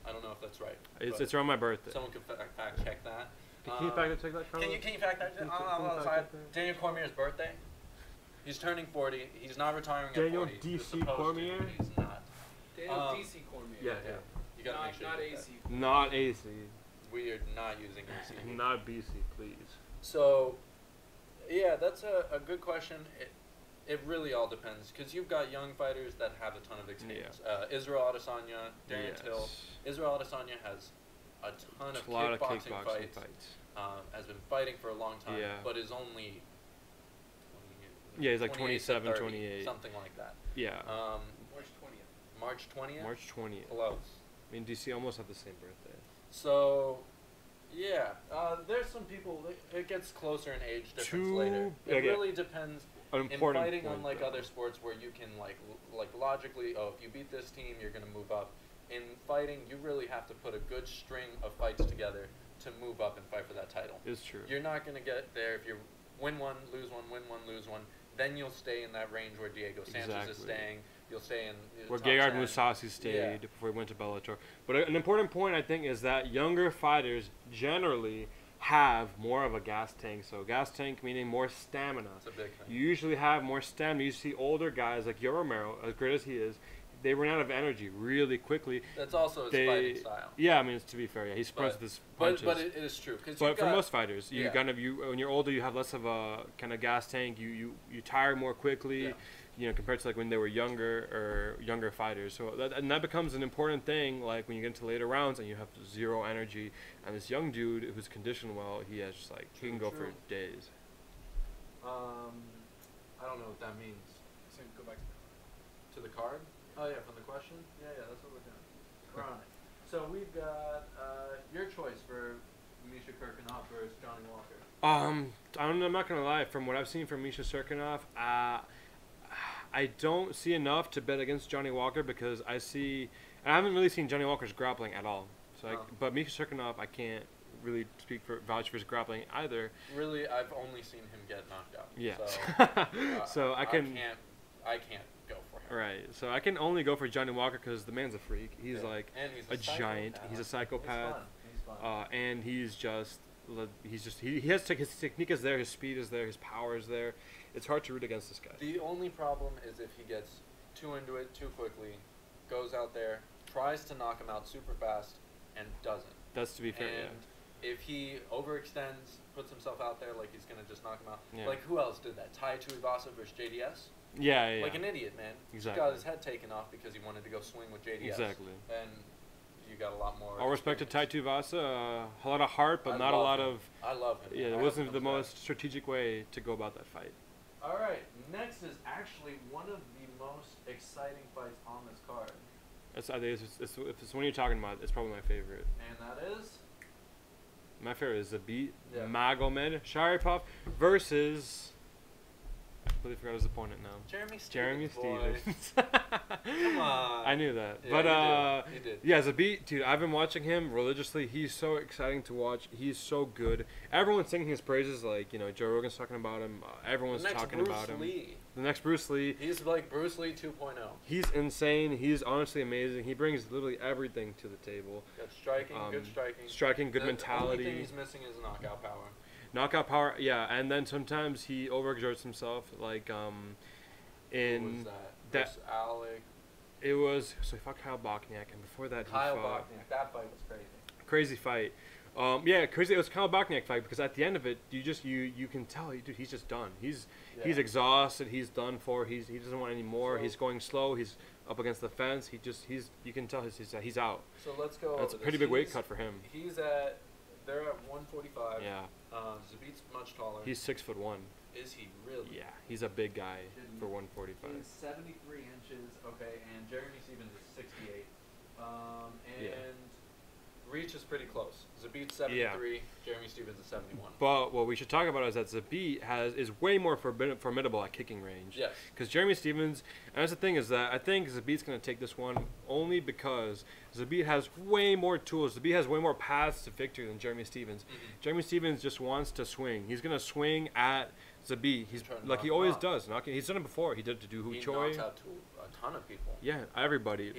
B: I don't know if that's right.
A: It's around my birthday.
B: Someone could fact check that.
A: Can you fact check that?
B: Can you fact check? Daniel Cormier's birthday. He's turning 40. He's not retiring
A: Daniel
B: at 40.
A: DC Cormier.
B: He's not.
C: Daniel DC Cormier.
A: Yeah.
B: You gotta make sure.
C: Not AC.
A: Not AC.
B: We are not using AC.
A: Not BC, please.
B: So, yeah, that's a good question. It really all depends, because you've got young fighters that have a ton of experience. Yeah. Israel Adesanya, Darren Till. Israel Adesanya has a ton of kickboxing fights. Has been fighting for a long time, but is only...
A: he's like 27, 28.
B: Something like that.
A: Yeah.
B: March 20th?
A: March 20th.
B: Close.
A: I mean, DC almost have the same birthday.
B: So... Yeah, there's some people, it gets closer in age difference later. It really depends. In fighting, unlike other sports where you can like logically, if you beat this team, you're going to move up. In fighting, you really have to put a good string of fights together to move up and fight for that title.
A: It's true.
B: You're not going to get there if you win one, lose one, win one, lose one. Then you'll stay in that range where Diego Sanchez is staying. You'll stay in
A: where Gegard Mousasi stayed before he went to Bellator. But an important point, I think, is that younger fighters generally have more of a gas tank. So gas tank meaning more stamina.
B: That's a big thing.
A: You usually have more stamina. You see older guys like Yoel Romero, as great as he is, they run out of energy really quickly.
B: That's also his fighting style.
A: Yeah, I mean, to be fair, he sprints with his punches.
B: But it is true.
A: But for most fighters, you when you're older, you have less of a kind of gas tank. You tire more quickly. Yeah. Compared to like when they were younger fighters. So that becomes an important thing. Like when you get into later rounds and you have zero energy, and this young dude who's conditioned well, he has just he can go for days.
B: I don't know what that means.
C: So go back
B: to the card. Oh yeah, from the question. Yeah, that's what we're doing. We're on it. So we've got your choice for Misha Kirkunov versus Johnny Walker.
A: I'm not gonna lie. From what I've seen from Misha Kirkunov, I don't see enough to bet against Johnny Walker because I haven't really seen Johnny Walker's grappling at all. So, but Misha Cirkunov, I can't really vouch for his grappling either.
B: Really, I've only seen him get knocked out.
A: Yeah.
B: So,
A: so I can't
B: go for him.
A: Right. So I can only go for Johnny Walker because the man's a freak. He's like a giant. He's a psychopath.
B: He's fun.
A: And he has his technique is there, his speed is there, his power is there. It's hard to root against this guy.
B: The only problem is if he gets too into it too quickly, goes out there, tries to knock him out super fast, and doesn't.
A: That's to be fair,
B: and if he overextends, puts himself out there like he's going to just knock him out.
A: Yeah.
B: Like, who else did that? Tai Tuivasa versus JDS?
A: Yeah.
B: Like an idiot, man.
A: Exactly.
B: He got his head taken off because he wanted to go swing with JDS.
A: Exactly.
B: And you got a lot more.
A: All respect to Tai Tuivasa. A lot of heart, but not a lot of...
B: I love him.
A: Yeah, it wasn't the most strategic way to go about that fight.
B: All right, next is actually one of the most exciting fights on this card.
A: If it's one you're talking about, it's probably my favorite.
B: And that is?
A: My favorite is Zabit Magomed Sharipov versus... I completely forgot his opponent now. Jeremy Stephens.
B: Come on.
A: I knew that.
B: Yeah,
A: but
B: you did.
A: Yeah, Zabit, dude, I've been watching him religiously. He's so exciting to watch. He's so good. Everyone's singing his praises, like, Joe Rogan's talking about him. Everyone's talking about him. The next Bruce Lee.
B: He's like Bruce Lee 2.0.
A: He's insane. He's honestly amazing. He brings literally everything to the table.
B: Got striking, good striking.
A: Striking, good mentality.
B: The only thing he's missing is knockout power.
A: Knockout power, yeah, and then sometimes he overexerts himself, like in
B: Who was that Alec.
A: It was so he fought Kyle Bochniak, and before that
B: Kyle Bochniak. That fight was crazy.
A: Crazy fight. Yeah, crazy. It was Kyle Bochniak fight because at the end of it, you can tell, dude, he's just done. He's exhausted. He's done for. He doesn't want any more. He's going slow. He's up against the fence. You can tell he's out.
B: So let's go.
A: That's a pretty big weight cut for him.
B: They're at 145.
A: Yeah.
B: Zabit's much taller.
A: He's 6'1".
B: Is he really?
A: Yeah, he's a big guy for 145.
B: He's 73 inches. Okay, and Jeremy Stephens is 68. And reach is pretty close. Zabit's 73. Jeremy Stephens is 71.
A: But what we should talk about is that Zabit is way more formidable at kicking range.
B: Yes.
A: Because Jeremy Stephens, and that's the thing, is that I think Zabit's going to take this one only because Zabit has way more tools. Zabit has way more paths to victory than Jeremy Stephens. Mm-hmm. Jeremy Stephens just wants to swing. He's going to swing at Zabit. He's like he always does. He's done it before. He did it to Doo Ho Choi.
B: He knocks out a ton of people.
A: Yeah, everybody.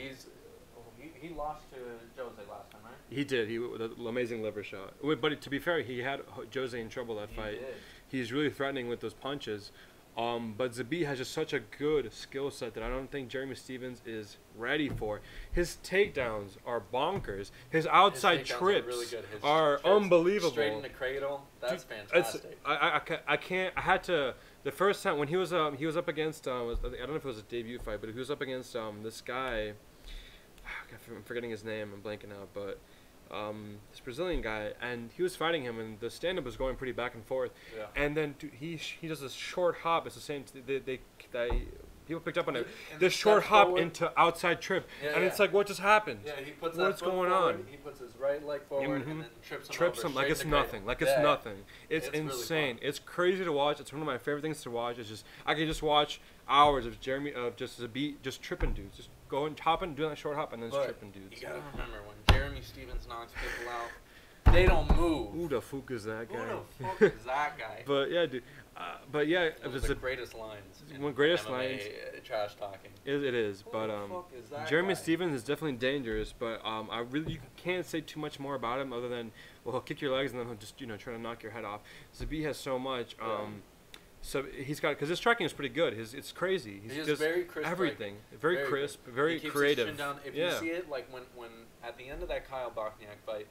B: He lost to Jose last time, right?
A: He did. He with an amazing liver shot. But to be fair, he had Jose in trouble that fight.
B: Did.
A: He's really threatening with those punches. But Zabit has just such a good skill set that I don't think Jeremy Stephens is ready for. His takedowns are bonkers. His outside trips
B: are, really good.
A: are unbelievable.
B: Straight in the cradle. That's fantastic.
A: I can't. I had to. The first time when he was up against I don't know if it was a debut fight, but he was up against this guy. I'm forgetting his name. I'm blanking out, but this Brazilian guy, and he was fighting him, and the stand-up was going pretty back and forth.
B: Yeah.
A: And then he does this short hop. It's the same. People picked up on it. This short hop forward into outside trip, and it's like, what just happened?
B: Yeah, he puts
A: what's going
B: forward,
A: on?
B: He puts his right leg forward and then
A: trips him like it's nothing. Like it's nothing. It's insane.
B: Really
A: it's crazy to watch. It's one of my favorite things to watch. It's just I can just watch hours of just Zabit just tripping dudes, just going hopping, doing that short hop, and then just tripping dudes.
B: You gotta remember when Jeremy Stephens knocks people out, they don't move.
A: Who the fuck is that guy?
B: Who the fuck is that guy?
A: But yeah, dude.
B: It was the greatest lines.
A: One greatest
B: MMA,
A: lines.
B: Trash talking.
A: It is, but Jeremy Stephens is definitely dangerous. But you can't say too much more about him other than he'll kick your legs and then he'll just try to knock your head off. Zabit has so much. So he's got because his striking is pretty good. It's crazy.
B: He is very crisp.
A: Everything very crisp, very creative.
B: His chin down. If you see it, like when at the end of that Kyle Bochniak fight,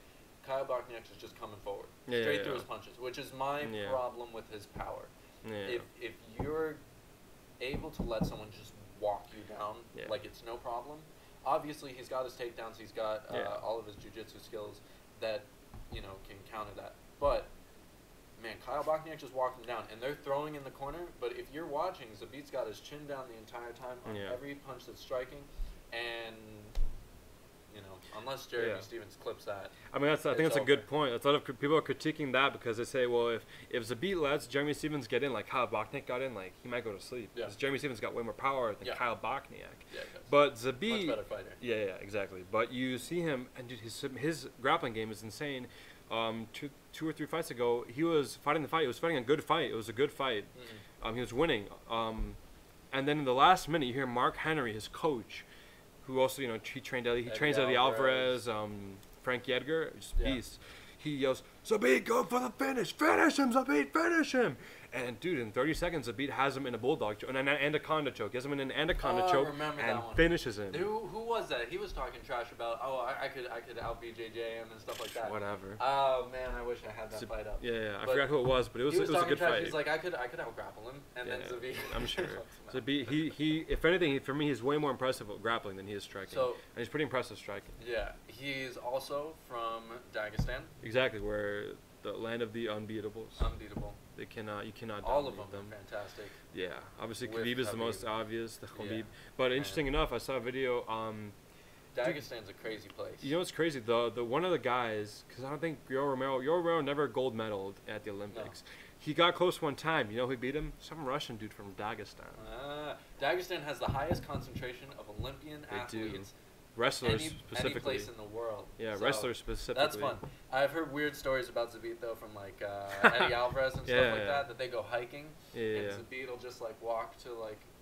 B: Kyle Bochniak is just coming forward straight through his punches, which is my problem with his power.
A: Yeah.
B: If you're able to let someone just walk you down like it's no problem, obviously he's got his takedowns, he's got all of his jiu-jitsu skills that can counter that. But man, Kyle Bochniak just walked him down, and they're throwing in the corner. But if you're watching, Zabit's got his chin down the entire time on every punch that's striking, and unless Jeremy Stephens clips that.
A: I mean, I think that's a good point. A lot of people are critiquing that because they say, well, if Zabit lets Jeremy Stephens get in, like Kyle Bochniak got in, like he might go to sleep. Because Jeremy Stephens got way more power than Kyle Bochniak.
B: Yeah,
A: but Zabit,
B: much better fighter.
A: Yeah, exactly. But you see him, and dude, his grappling game is insane. 2 or 3 fights ago, he was fighting the fight. He was fighting a good fight. It was a good fight. Mm-hmm. He was winning. And then in the last minute, you hear Mark Henry, his coach, who also he trains Eddie Alvarez, Frankie Edgar, just beast. He yells, "Zabit, go for the finish! Finish him, Zabit! Finish him!" And dude, in 30 seconds, Zabit has him in a bulldog choke, an anaconda choke. He has him in an anaconda choke and finishes him.
B: Who was that? He was talking trash about, I could out BJJ him and stuff like that.
A: Whatever.
B: Oh man, I wish I had that fight up.
A: Yeah, I forgot who it was, but it was a good fight.
B: He's like, I could out grapple him, and then Zabit.
A: I'm sure. Zabit, he, if anything, for me, he's way more impressive at grappling than he is striking. And he's pretty impressive striking.
B: Yeah, he's also from Dagestan.
A: Exactly, where the land of the unbeatables.
B: Unbeatable.
A: You cannot.
B: All of them are fantastic.
A: Yeah, obviously Khabib is the most obvious, the Khabib. Yeah. But interesting enough, I saw a video.
B: Dagestan's a crazy place.
A: You know what's crazy? The one of the guys, because I don't think Yoel Romero never gold medaled at the Olympics. No. He got close one time. You know who beat him? Some Russian dude from Dagestan.
B: Dagestan has the highest concentration of Olympian athletes.
A: Wrestlers specifically.
B: Any place in the world.
A: Yeah, wrestlers specifically.
B: That's fun. I've heard weird stories about Zabit though from like Eddie Alvarez and stuff like that they go hiking and Zabit will just like walk to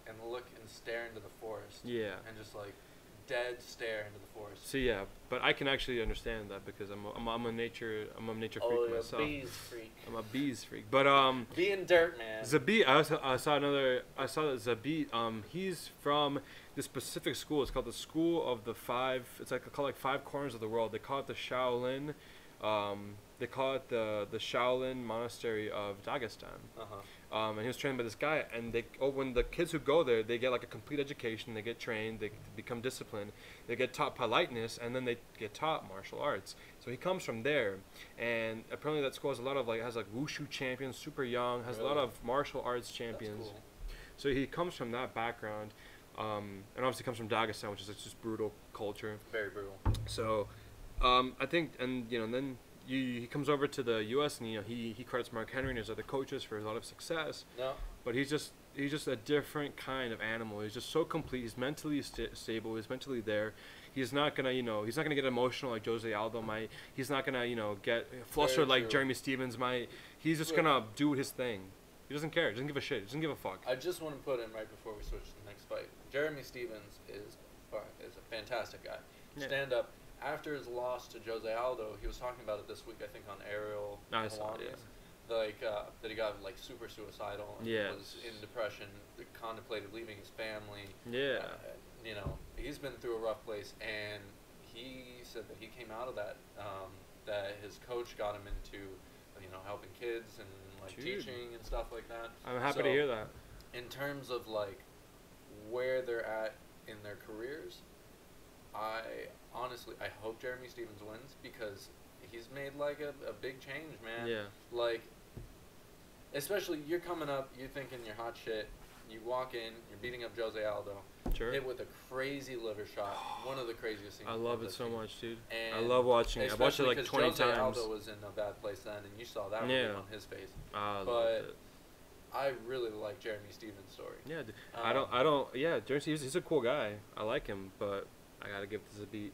B: and look and stare into the forest.
A: Yeah.
B: And just like dead stare into the forest.
A: So yeah, but I can actually understand that because I'm a nature freak myself.
B: Oh, a bees freak.
A: I'm a bees freak. But
B: being dirt, man.
A: Zabit, I saw that Zabit, he's from this specific school. It's called the School of the Five. It's called 5 Corners of the World. They call it the Shaolin. They call it the Shaolin Monastery of Dagestan. And he was trained by this guy. And when the kids who go there, they get like a complete education. They get trained. They become disciplined. They get taught politeness, and then they get taught martial arts. So he comes from there, and apparently that school has a lot of has wushu champions, super young, has a lot of martial arts champions.
B: That's cool.
A: So he comes from that background. And obviously comes from Dagestan, which is just brutal culture.
B: Very brutal. So,
A: I think, and then he comes over to the U.S. and he credits Mark Henry and his other coaches for a lot of success.
B: No.
A: But he's just a different kind of animal. He's just so complete. He's mentally stable. He's mentally there. He's not gonna he's not gonna get emotional like Jose Aldo might. He's not gonna get flustered like Jeremy Stephens might. He's just gonna do his thing. He doesn't care. He doesn't give a shit. He doesn't give a fuck.
B: I just want to put in right before we switch to the next fight. Jeremy Stephens is a fantastic guy. stand-up. After his loss to Jose Aldo, he was talking about it this week, I think, on Ariel.
A: I saw it,
B: Like, that he got, like, super suicidal and was in depression, contemplated leaving his family.
A: Yeah.
B: You know, he's been through a rough place, and he said that he came out of that, that his coach got him into, you know, helping kids and, like, teaching and stuff like that.
A: I'm happy to hear that.
B: In terms of, like, where they're at in their careers, I hope Jeremy Stephens wins because he's made, like, a big change, man.
A: Yeah.
B: Like, especially you're coming up, you're thinking you're hot shit. You walk in, you're beating up Jose Aldo.
A: Sure.
B: Hit with a crazy liver shot. One of the craziest things.
A: I love it so much, dude.
B: And
A: I love watching it. I watched it like 20
B: Jose
A: times.
B: Aldo was in a bad place then, and you saw that really on his face.
A: I loved it.
B: I really like Jeremy Stephens' story.
A: Yeah, yeah, Jeremy Stephens, he's a cool guy. I like him, but I gotta give this a beat.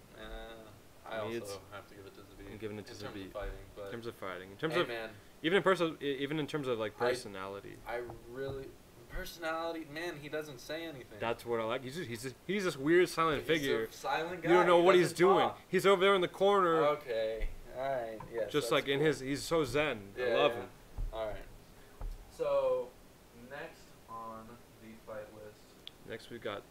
B: I also have to give it to Zabit.
A: I'm giving it to Zabit.
B: In terms of fighting,
A: in terms of fighting, even in terms of like personality.
B: I really personality, man. He doesn't say anything.
A: That's what I like. He's this weird silent figure.
B: A silent guy.
A: You don't know what he's doing. He's over there in the corner.
B: Okay, all right, yes.
A: Just like cool. He's so zen.
B: Yeah,
A: I love him.
B: All right. So next on the fight list.
A: Next we got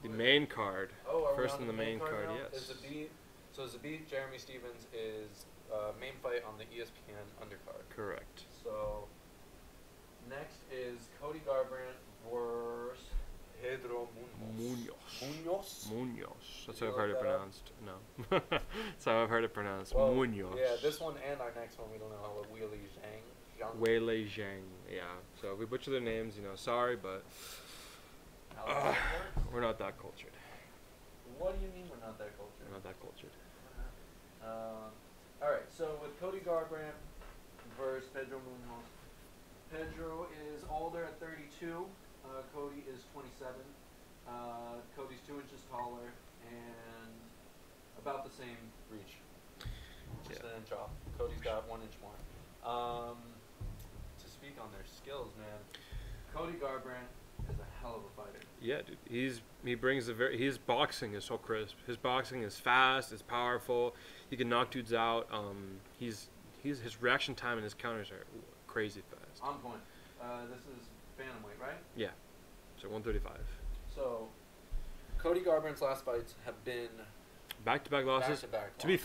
A: the main card.
B: Oh,
A: first in the main card, yes.
B: So Zabit, Jeremy Stephens is main fight on the ESPN undercard.
A: Correct.
B: So next is Cody Garbrandt versus Pedro
A: Munoz. That's how I've heard it pronounced. No. That's how I've heard it pronounced.
B: Well,
A: Munoz.
B: Yeah, this one and our next one we don't know how Weili Zhang.
A: Weili Zhang. Yeah. So if we butcher their names, sorry, but we're not that cultured.
B: What do you mean we're not that cultured?
A: We're not that cultured.
B: All right. So with Cody Garbrandt versus Pedro Munoz. Pedro is older at 32. Cody is 27. Cody's 2 inches taller and about the same reach. Just an inch off. Cody's got 1 inch more. To speak on their skills, man, Cody Garbrandt is a hell of a fighter.
A: Yeah, dude. He brings his boxing is so crisp. His boxing is fast. It's powerful. He can knock dudes out. His reaction time and his counters are crazy fast.
B: On point. This is bantamweight, right?
A: Yeah. So 135.
B: So Cody Garbrandt's last fights have been
A: back-to-back losses.
B: Back-to-back
A: to be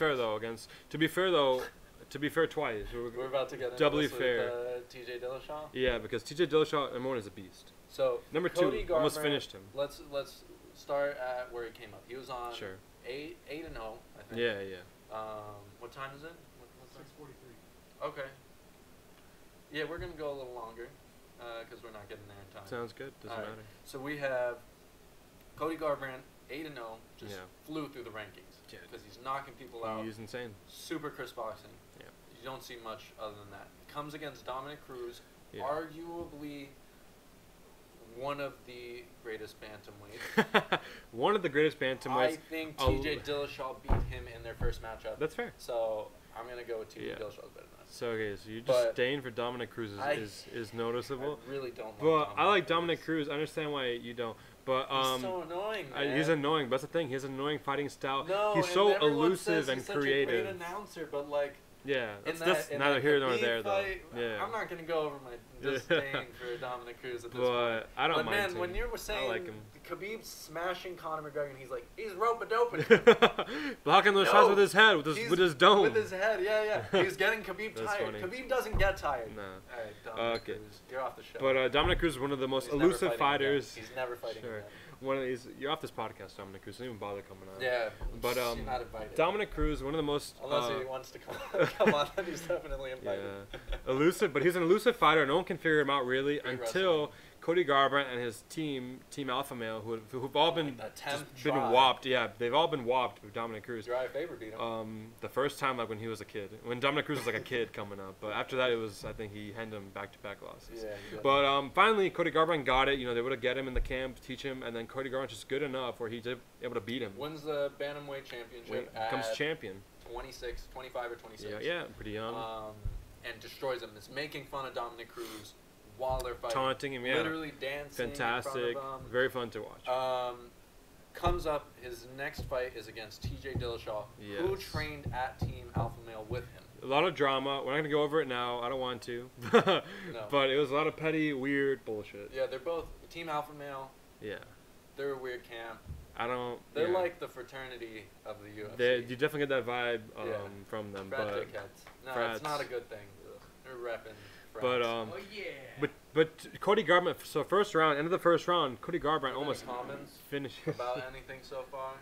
A: fair twice.
B: We're about to get into
A: doubly
B: this
A: fair.
B: With TJ Dillashaw.
A: Yeah, because TJ Dillashaw, number 1, is a beast.
B: So
A: number
B: Cody
A: 2 almost finished him.
B: Let's start at where he came up. He was on 8-0, I think.
A: Yeah.
B: What time is it?
C: 6:43.
B: Okay. Yeah, we're gonna go a little longer, because we're not getting there in time.
A: Sounds good. Doesn't matter.
B: So we have Cody Garbrandt, 8-0, just flew through the rankings.
A: Yeah.
B: Because he's knocking people out.
A: He's insane.
B: Super crisp boxing.
A: Yeah.
B: You don't see much other than that. Comes against Dominic Cruz,
A: yeah.
B: Arguably one of the greatest bantamweights.
A: One of the greatest bantamweights.
B: I think TJ Dillashaw beat him in their first matchup.
A: That's fair.
B: So I'm gonna go with TJ Dillashaw's better than us.
A: So okay, so you're just staying for Dominic Cruz is noticeable.
B: I really don't.
A: But I like Dominic Cruz. I understand why you don't. But
B: he's so annoying, man.
A: He's annoying. But that's the thing. He has an annoying fighting style.
B: No,
A: he's so elusive and
B: he's
A: creative.
B: Such a great announcer, but like.
A: Yeah, that's neither here nor there, though. Yeah.
B: I'm not gonna go over my disdain for Dominic Cruz at this point.
A: I don't
B: mind. But man,
A: him.
B: when you were saying
A: like
B: Khabib smashing Conor McGregor, and he's like, he's rope-a-doping.
A: Blocking those shots with his head, with his dome.
B: With his head, yeah. He's getting Khabib tired.
A: Funny.
B: Khabib doesn't get tired.
A: No.
B: All right, Dominic Cruz, you're off the show.
A: But Dominic Cruz is one of the most elusive fighters.
B: He's never fighting again.
A: One of these, you're off this podcast, Dominic Cruz. Don't even bother coming on.
B: Yeah,
A: but
B: you're not invited.
A: Dominic Cruz, one of the most
B: unless he wants to come on, then he's definitely invited.
A: Yeah, elusive, but he's an elusive fighter. No one can figure him out really until Cody Garbrandt and his team Alpha Male, who've all been whopped. Yeah, they've all been whopped with Dominic Cruz.
B: Uriah Faber beat him.
A: The first time, like when he was a kid, when Dominic Cruz was like a kid coming up. But after that, I think he handed him back-to-back losses.
B: Yeah.
A: But finally, Cody Garbrandt got it. They would have get him in the camp, teach him, and then Cody Garbrandt's just good enough where he's able to beat him.
B: Wins the bantamweight championship.
A: Becomes champion.
B: 25 or 26.
A: Yeah, pretty young.
B: And destroys him. Is making fun of Dominic Cruz while they're fighting.
A: Taunting him,
B: literally dancing.
A: Fantastic.
B: In front of him.
A: Very fun to watch.
B: comes up. His next fight is against TJ Dillashaw, who trained at Team Alpha Male with him.
A: A lot of drama. We're not going to go over it now. I don't want to. No. But it was a lot of petty, weird bullshit.
B: Yeah, they're both Team Alpha Male.
A: Yeah.
B: They're a weird camp.
A: They're
B: like the fraternity of the UFC.
A: You definitely get that vibe from them.
B: Frat dickheads. No, it's not a good thing. They're repping frats.
A: But Cody Garbrandt, so first round, end of the first round, Cody Garbrandt almost finished.
B: About anything so far?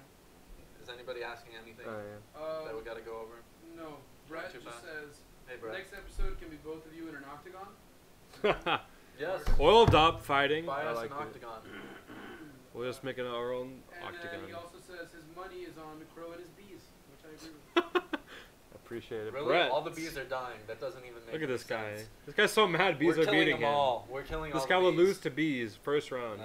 B: Is anybody asking anything that we got to go over?
C: No. Brett just says,
B: hey, Brett.
C: Next episode can be both of you in an octagon.
B: Yes.
A: Oiled up fighting.
B: Buy us an octagon.
A: We're just making our own octagon.
C: And he also says his money is on the crow and his bees, which I agree with.
A: Appreciate it.
B: Really?
A: Brett.
B: All the bees are dying. That doesn't even make
A: Look at this guy.
B: sense.
A: This guy's so mad bees are beating him.
B: We're killing all
A: This guy
B: the
A: will
B: bees.
A: lose to bees first round.
B: No.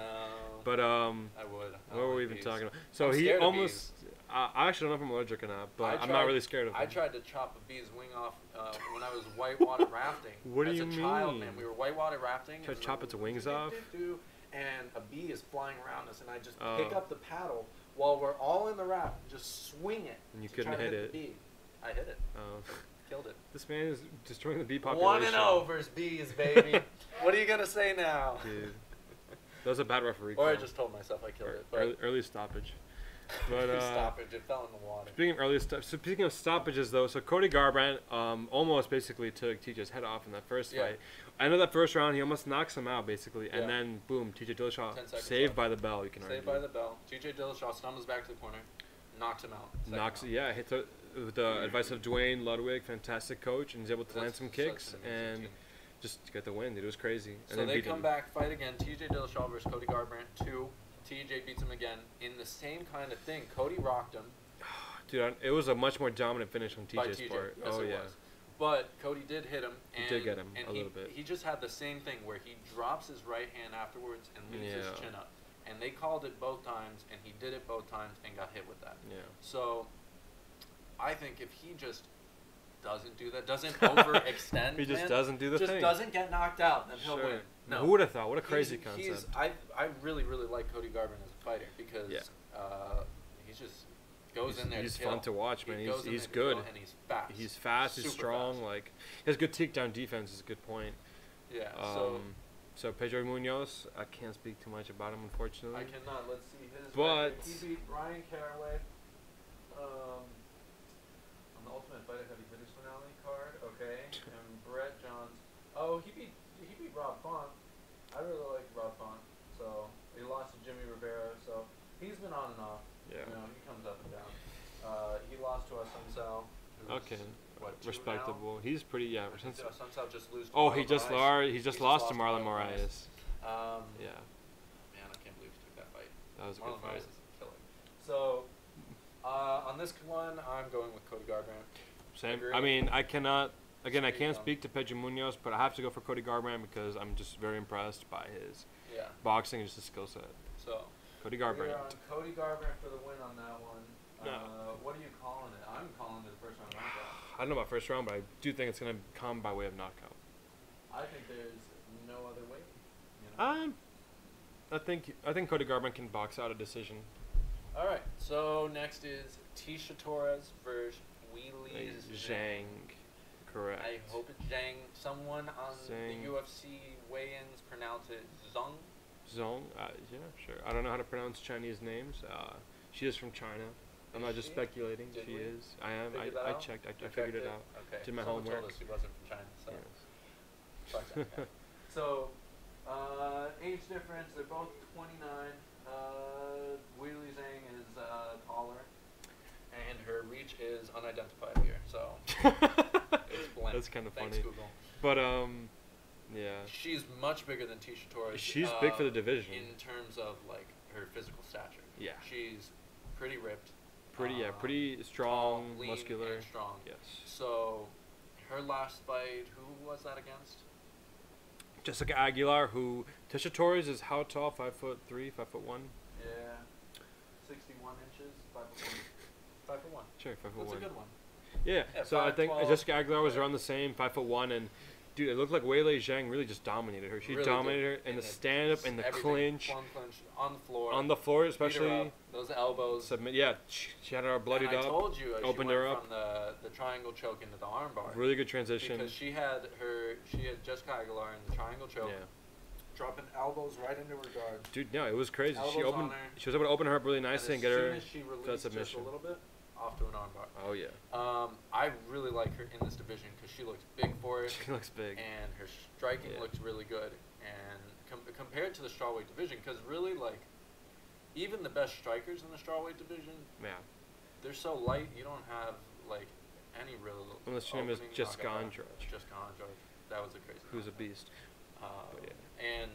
A: But
B: I would.
A: What were we even talking about? So he almost. I actually don't know if I'm allergic or not, but I'm not really scared of him.
B: I tried to chop a bee's wing off when I was whitewater rafting.
A: What do you mean?
B: As a child, man, we were whitewater rafting.
A: Try to chop its wings off?
B: And a bee is flying around us, and I just pick up the paddle while we're all in the raft and just swing it.
A: And you couldn't hit it.
B: The bee. I hit it. Killed it.
A: This man is destroying the bee population.
B: 1-0 versus bees, baby. What are you going to say now?
A: Dude. That was a bad referee
B: call. Or I just told myself I killed it. But
A: early stoppage. But,
B: stoppage. It fell in the water.
A: Speaking of stoppages, though, so Cody Garbrandt almost basically took TJ's head off in that first fight. I know that first round he almost knocks him out basically, and then boom, TJ Dillashaw saved by the bell. You can argue.
B: Saved by the bell. TJ Dillashaw stumbles back to the corner, knocks him out.
A: Hits with the advice of Dwayne Ludwig, fantastic coach, and he's able to land some kicks and just get the win. Dude, it was crazy.
B: So
A: and
B: they come back, fight again. TJ Dillashaw versus Cody Garbrandt 2. TJ beats him again in the same kind of thing. Cody rocked him.
A: Dude, it was a much more dominant finish on TJ's part.
B: Yes, it was. But Cody did hit him. And
A: he did get him a little bit.
B: He just had the same thing where he drops his right hand afterwards and leaves his chin up. And they called it both times, and he did it both times and got hit with that. Yeah. So I think if he just doesn't do that, doesn't overextend,
A: he just doesn't do the thing.
B: Just doesn't get knocked out, then he'll win.
A: No. Who would have thought? What a crazy concept.
B: I really, really like Cody Garbrandt as a fighter because he just goes in there.
A: He's fun to watch, man. He's good.
B: And he's fast.
A: He's fast. He's strong.
B: Fast.
A: Like he has good takedown defense. Is a good point.
B: Yeah.
A: So Pedro Munoz, I can't speak too much about him, unfortunately.
B: I cannot. Let's see his.
A: But
B: he beat Ryan Caraway on the Ultimate Fighter Heavy Hitters finale card. Okay, and Brett Johns. Oh, he beat Rob Font. I really like Rob Font. So he lost to Jimmy Rivera. So he's been on and off. Yeah. You know, he comes up and down. He lost to Sun Sal.
A: Okay. Respectable. He's pretty
B: Sun Sal just lose.
A: He just lost to Marlon Moraes. Yeah.
B: Man, I can't believe he took that fight.
A: That was a good fight.
B: Moraes is a killer. So on this one, I'm going with Cody Garbrandt.
A: Same. I mean, I cannot. Again, I can't speak to Pedro Munoz, but I have to go for Cody Garbrandt because I'm just very impressed by his boxing and just his skill set.
B: So
A: Cody Garbrandt.
B: We're on Cody Garbrandt for the win on that one. What are you calling it? I'm calling it a first round knockout.
A: I don't know about first round, but I do think it's going to come by way of knockout.
B: I think there's no other way. You know?
A: I think Cody Garbrandt can box out a decision.
B: All right. So next is Tisha Torres versus Weili Zhang.
A: Correct.
B: I hope it's Zhang. Someone on the UFC weigh-ins pronounce it Zhang.
A: Zhang. Yeah, sure. I don't know how to pronounce Chinese names. She is from China. I'm not just speculating. She is. I am. I checked. I figured it out.
B: Okay.
A: Did my
B: Someone
A: homework.
B: told us she wasn't from China. So.
A: Yes.
B: Fuck that guy. So, age difference. They're both 29. Weili Zhang is taller, and her reach is unidentified here. So it's blank.
A: That's kind of funny.
B: Thanks, Google.
A: But yeah.
B: She's much bigger than Tisha Torres.
A: She's big for the division
B: in terms of like her physical stature. Yeah. She's pretty ripped.
A: Pretty strong,
B: tall, lean,
A: muscular.
B: And strong.
A: Yes.
B: So, her last fight, who was that against?
A: Jessica Aguilar, who Tisha Torres is how tall? 5'3", 5'1"?
B: Yeah. 61 inches, 5'1". 5'1".
A: Sure, 5'1".
B: That's a good one.
A: Yeah. So I think Jessica Aguilar was around the same, 5'1", and Dude, it looked like Weili Zhang really just dominated her. She really dominated her in the stand-up, in the clinch.
B: On the floor.
A: On the floor, especially.
B: Those elbows.
A: Yeah, she had her bloodied up.
B: I told you,
A: opened
B: she
A: her
B: went
A: up.
B: From the triangle choke into the armbar.
A: Really good transition.
B: Because she had Jessica Aguilar in the triangle choke. Yeah. Dropping elbows right into her guard.
A: Dude, no, it was crazy.
B: Elbows
A: She was able to open her up really nicely and get her
B: as soon as she released just a little bit, off to an armbar.
A: Oh, yeah.
B: I really like her in this division because she looks big for it.
A: She looks big.
B: And her striking looks really good. And compared to the strawweight division, because really, like, even the best strikers in the strawweight division, they're so light, you don't have, like, any real...
A: Unless your name is Jessica Andrade.
B: Jessica Andrade. That was a crazy
A: Who's a beast.
B: And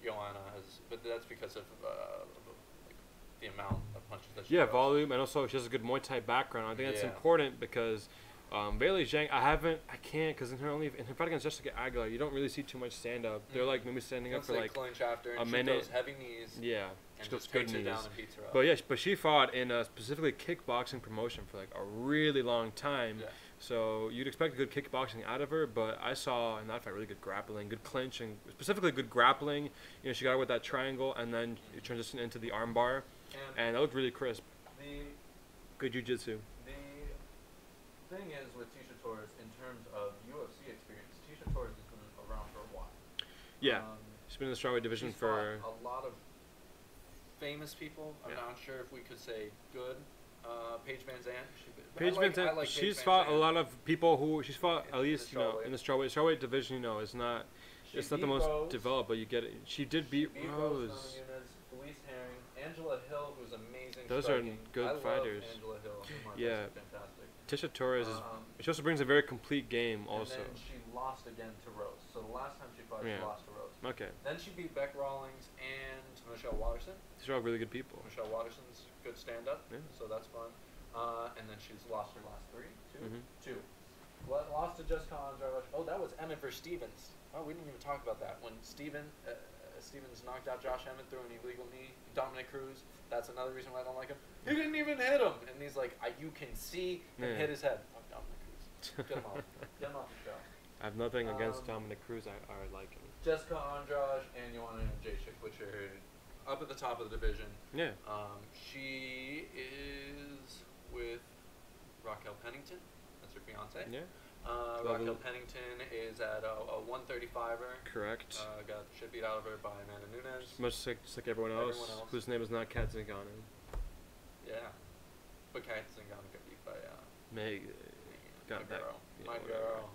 B: Joanna has... But that's because of like, the amount of punches that she throws.
A: Volume, and also she has a good Muay Thai background. I think that's important because... Weili Zhang, I can't, because in her fight against Jessica Aguilar, you don't really see too much stand up. They're like maybe standing up for like
B: clinch after, and
A: a minute.
B: She goes heavy knees.
A: Yeah,
B: and
A: she
B: just
A: goes
B: takes
A: good
B: her
A: knees.
B: down and beats her up.
A: But she fought in a specifically kickboxing promotion for like a really long time. Yeah. So you'd expect good kickboxing out of her, but I saw in that fight really good grappling, good clinch, and specifically good grappling. You know, she got her with that triangle, and then it transitioned into the armbar, and that looked really crisp. Good jiu-jitsu.
B: The thing is with Tisha Torres in terms of UFC experience, Tisha Torres has been around for a while.
A: Yeah, she's been in the strawweight division for
B: a lot of famous people. I'm not sure if we could say good. Paige Van Zandt.
A: She's fought a lot of people who she's fought at least in the strawweight division. Is not. It's not the most developed, but you get it. She did beat Rose.
B: Felice Herring, Angela Hill, who's amazing.
A: Those are good fighters.
B: Angela Hill. Fantastic.
A: Tisha Torres she also brings a very complete game also.
B: And then she lost again to Rose. So the last time she fought, she lost to Rose.
A: Okay.
B: Then she beat Beck Rawlings and Michelle Watterson.
A: These are all really good people.
B: Michelle Watterson's good stand-up, so that's fun. And then she's lost her last two. Lost to Jessica Andrade. Oh, that was Emmett versus Stevens. Oh, we didn't even talk about that. When Stevens knocked out Josh Emmett through an illegal knee. Dominic Cruz. That's another reason why I don't like him. He didn't even hit him. And he's like, you can see him hit his head. Fuck Dominic Cruz. Get him off. Get him off the show.
A: I have nothing against Dominic Cruz. I like him.
B: Jessica Andrade and Joanna Jędrzejczyk, which are up at the top of the division.
A: Yeah.
B: She is with Raquel Pennington. That's her fiance.
A: Yeah.
B: Raquel Pennington is at a 135er.
A: Correct.
B: Got shit beat out of her by Amanda Nunes.
A: Just like everyone else, whose name is not Kat Zingano.
B: Yeah. But Kat Zingano got beat by
A: Meg. Got that.
B: My girl.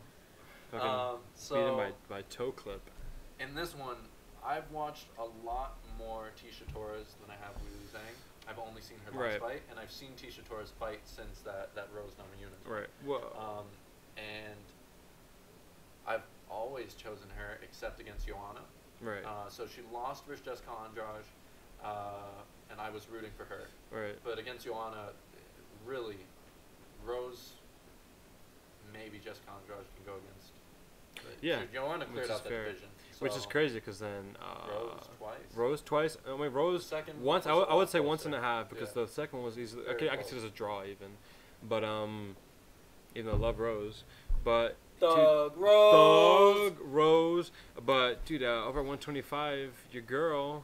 A: Beaten by toe clip.
B: In this one, I've watched a lot more Tisha Torres than I have Weili Zhang. I've only seen her last fight, and I've seen Tisha Torres fight since that Rose Namajunas.
A: Right. Whoa.
B: And I've always chosen her except against Joanna.
A: Right.
B: So she lost versus Jessica Andrade, and I was rooting for her.
A: Right.
B: But against Joanna, really, Rose, maybe Jessica Andrade can go against.
A: Yeah.
B: Joanna cleared out that division. So
A: which is crazy because then
B: Rose twice.
A: Rose
B: second
A: once. I would say once and a half because the second one was easily. Okay, I could see it as a draw even, but even though I love Rose, but
B: Thug
A: Rose. But dude, over 125, your girl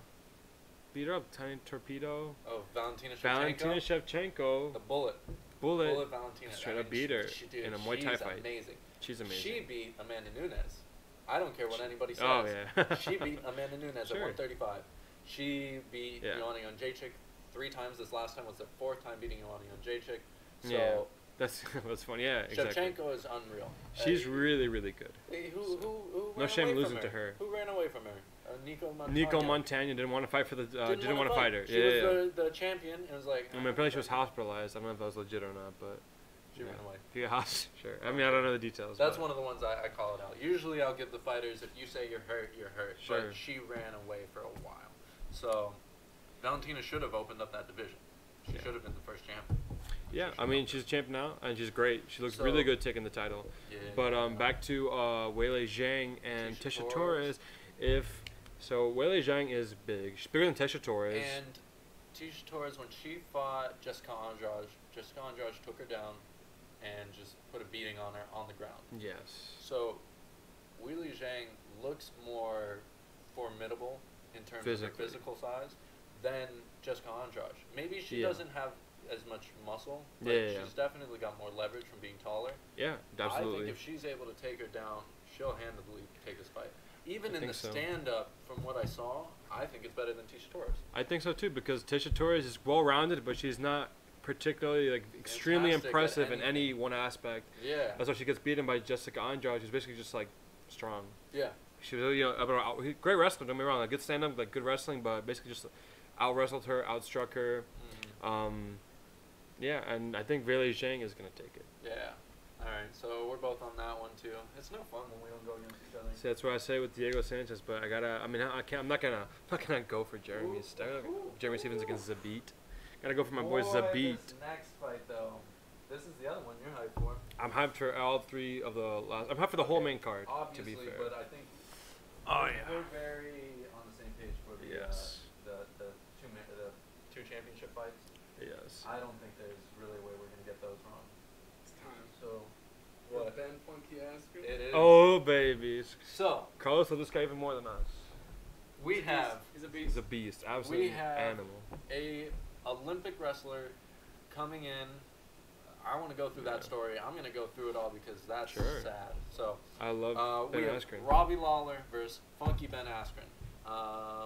A: beat her up. Tiny torpedo.
B: Oh, Valentina
A: Shevchenko.
B: The bullet Valentina.
A: Straight up beat her in a Muay Thai fight.
B: Amazing.
A: She's amazing.
B: She beat Amanda Nunes. I don't care what anybody says.
A: Oh yeah.
B: She beat Amanda Nunes at 135. She beat Joanna Jędrzejczyk 3 times. This last time was the 4th time beating Joanna Jędrzejczyk. So
A: that's funny. Yeah, exactly.
B: Shevchenko is unreal.
A: She's really, really good.
B: Who
A: no shame losing to her.
B: Who ran away from her?
A: Nico Montagna didn't want to fight for the. Didn't want to fight her.
B: She was the champion. It was like.
A: I mean, apparently she was hospitalized. I don't know if that was legit or not, but.
B: She ran away.
A: Sure. I mean, I don't know the details.
B: That's one of the ones I call it out. Usually, I'll give the fighters if you say you're hurt, you're hurt.
A: Sure.
B: But she ran away for a while, so Valentina should have opened up that division. She should have been the first champ.
A: Yeah, I mean, she's a champ now, and she's great. She looks really good taking the title.
B: Yeah.
A: But back to Weili Zhang and Tisha Torres. Weili Zhang is big. She's bigger than Tisha Torres.
B: And Tisha Torres, when she fought Jessica Andrade took her down and just put a beating on her on the ground.
A: Yes.
B: So Weili Zhang looks more formidable in terms of her physical size than Jessica Andrade. Maybe she doesn't have as much muscle, but she's definitely got more leverage from being taller.
A: Yeah, absolutely.
B: I think if she's able to take her down, she'll handily take this fight. Even in the stand-up, from what I saw, I think it's better than Tecia Torres.
A: I think so too, because Tecia Torres is well-rounded, but she's not particularly like extremely impressive in any one aspect.
B: Yeah.
A: That's why she gets beaten by Jessica Andrade, who's basically just like strong.
B: Yeah.
A: She was, great wrestler. Don't get me wrong, like good stand-up, like good wrestling, but basically just out-wrestled her, outstruck her. Yeah, and I think Weili Zhang is gonna take it.
B: Yeah. All right, so we're both on that one too. It's no fun when we don't go against each other.
A: See, that's what I say with Diego Sanchez, but I gotta. I mean, I can't. I'm not gonna go for Jeremy. Jeremy Stephens against Zabit. Gotta go for my boy Zabit.
B: This next fight though, this is the other one you're hyped for.
A: I'm hyped for all three of the last. I'm hyped for the whole main card.
B: Obviously,
A: to be fair.
B: But I think we're very on the same page for the the two championship fights.
A: Yes.
B: I don't think there's really a way we're gonna get those wrong.
C: It's time.
B: So.
C: What? Ben Funky Asker?
B: It is.
A: Oh, babies.
B: So.
A: Carlos will this guy even more than us.
B: He's a beast.
A: He's a beast. Absolutely.
B: We have
A: animal.
B: a Olympic wrestler coming in. I want to go through that story. I'm going to go through it all because that's sad. So
A: I love Ben Askren.
B: Robbie Lawler versus Funky Ben Askren.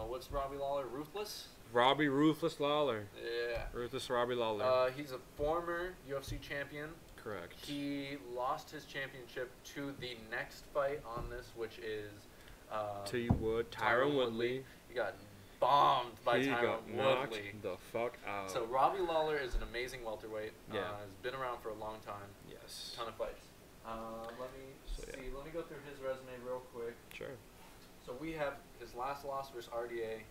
B: What's Robbie Lawler? Ruthless?
A: Robbie Ruthless Lawler.
B: Yeah.
A: Ruthless Robbie Lawler.
B: He's a former UFC champion.
A: Correct.
B: He lost his championship to the next fight on this, which is
A: Tyron Woodley.
B: He got bombed by Tyron Woodley.
A: He got knocked the fuck out.
B: So Robbie Lawler is an amazing welterweight.
A: Yeah.
B: Has been around for a long time.
A: Yes.
B: Ton of fights. Let me see. Let me go through his resume real quick.
A: Sure.
B: So we have his last loss versus RDA.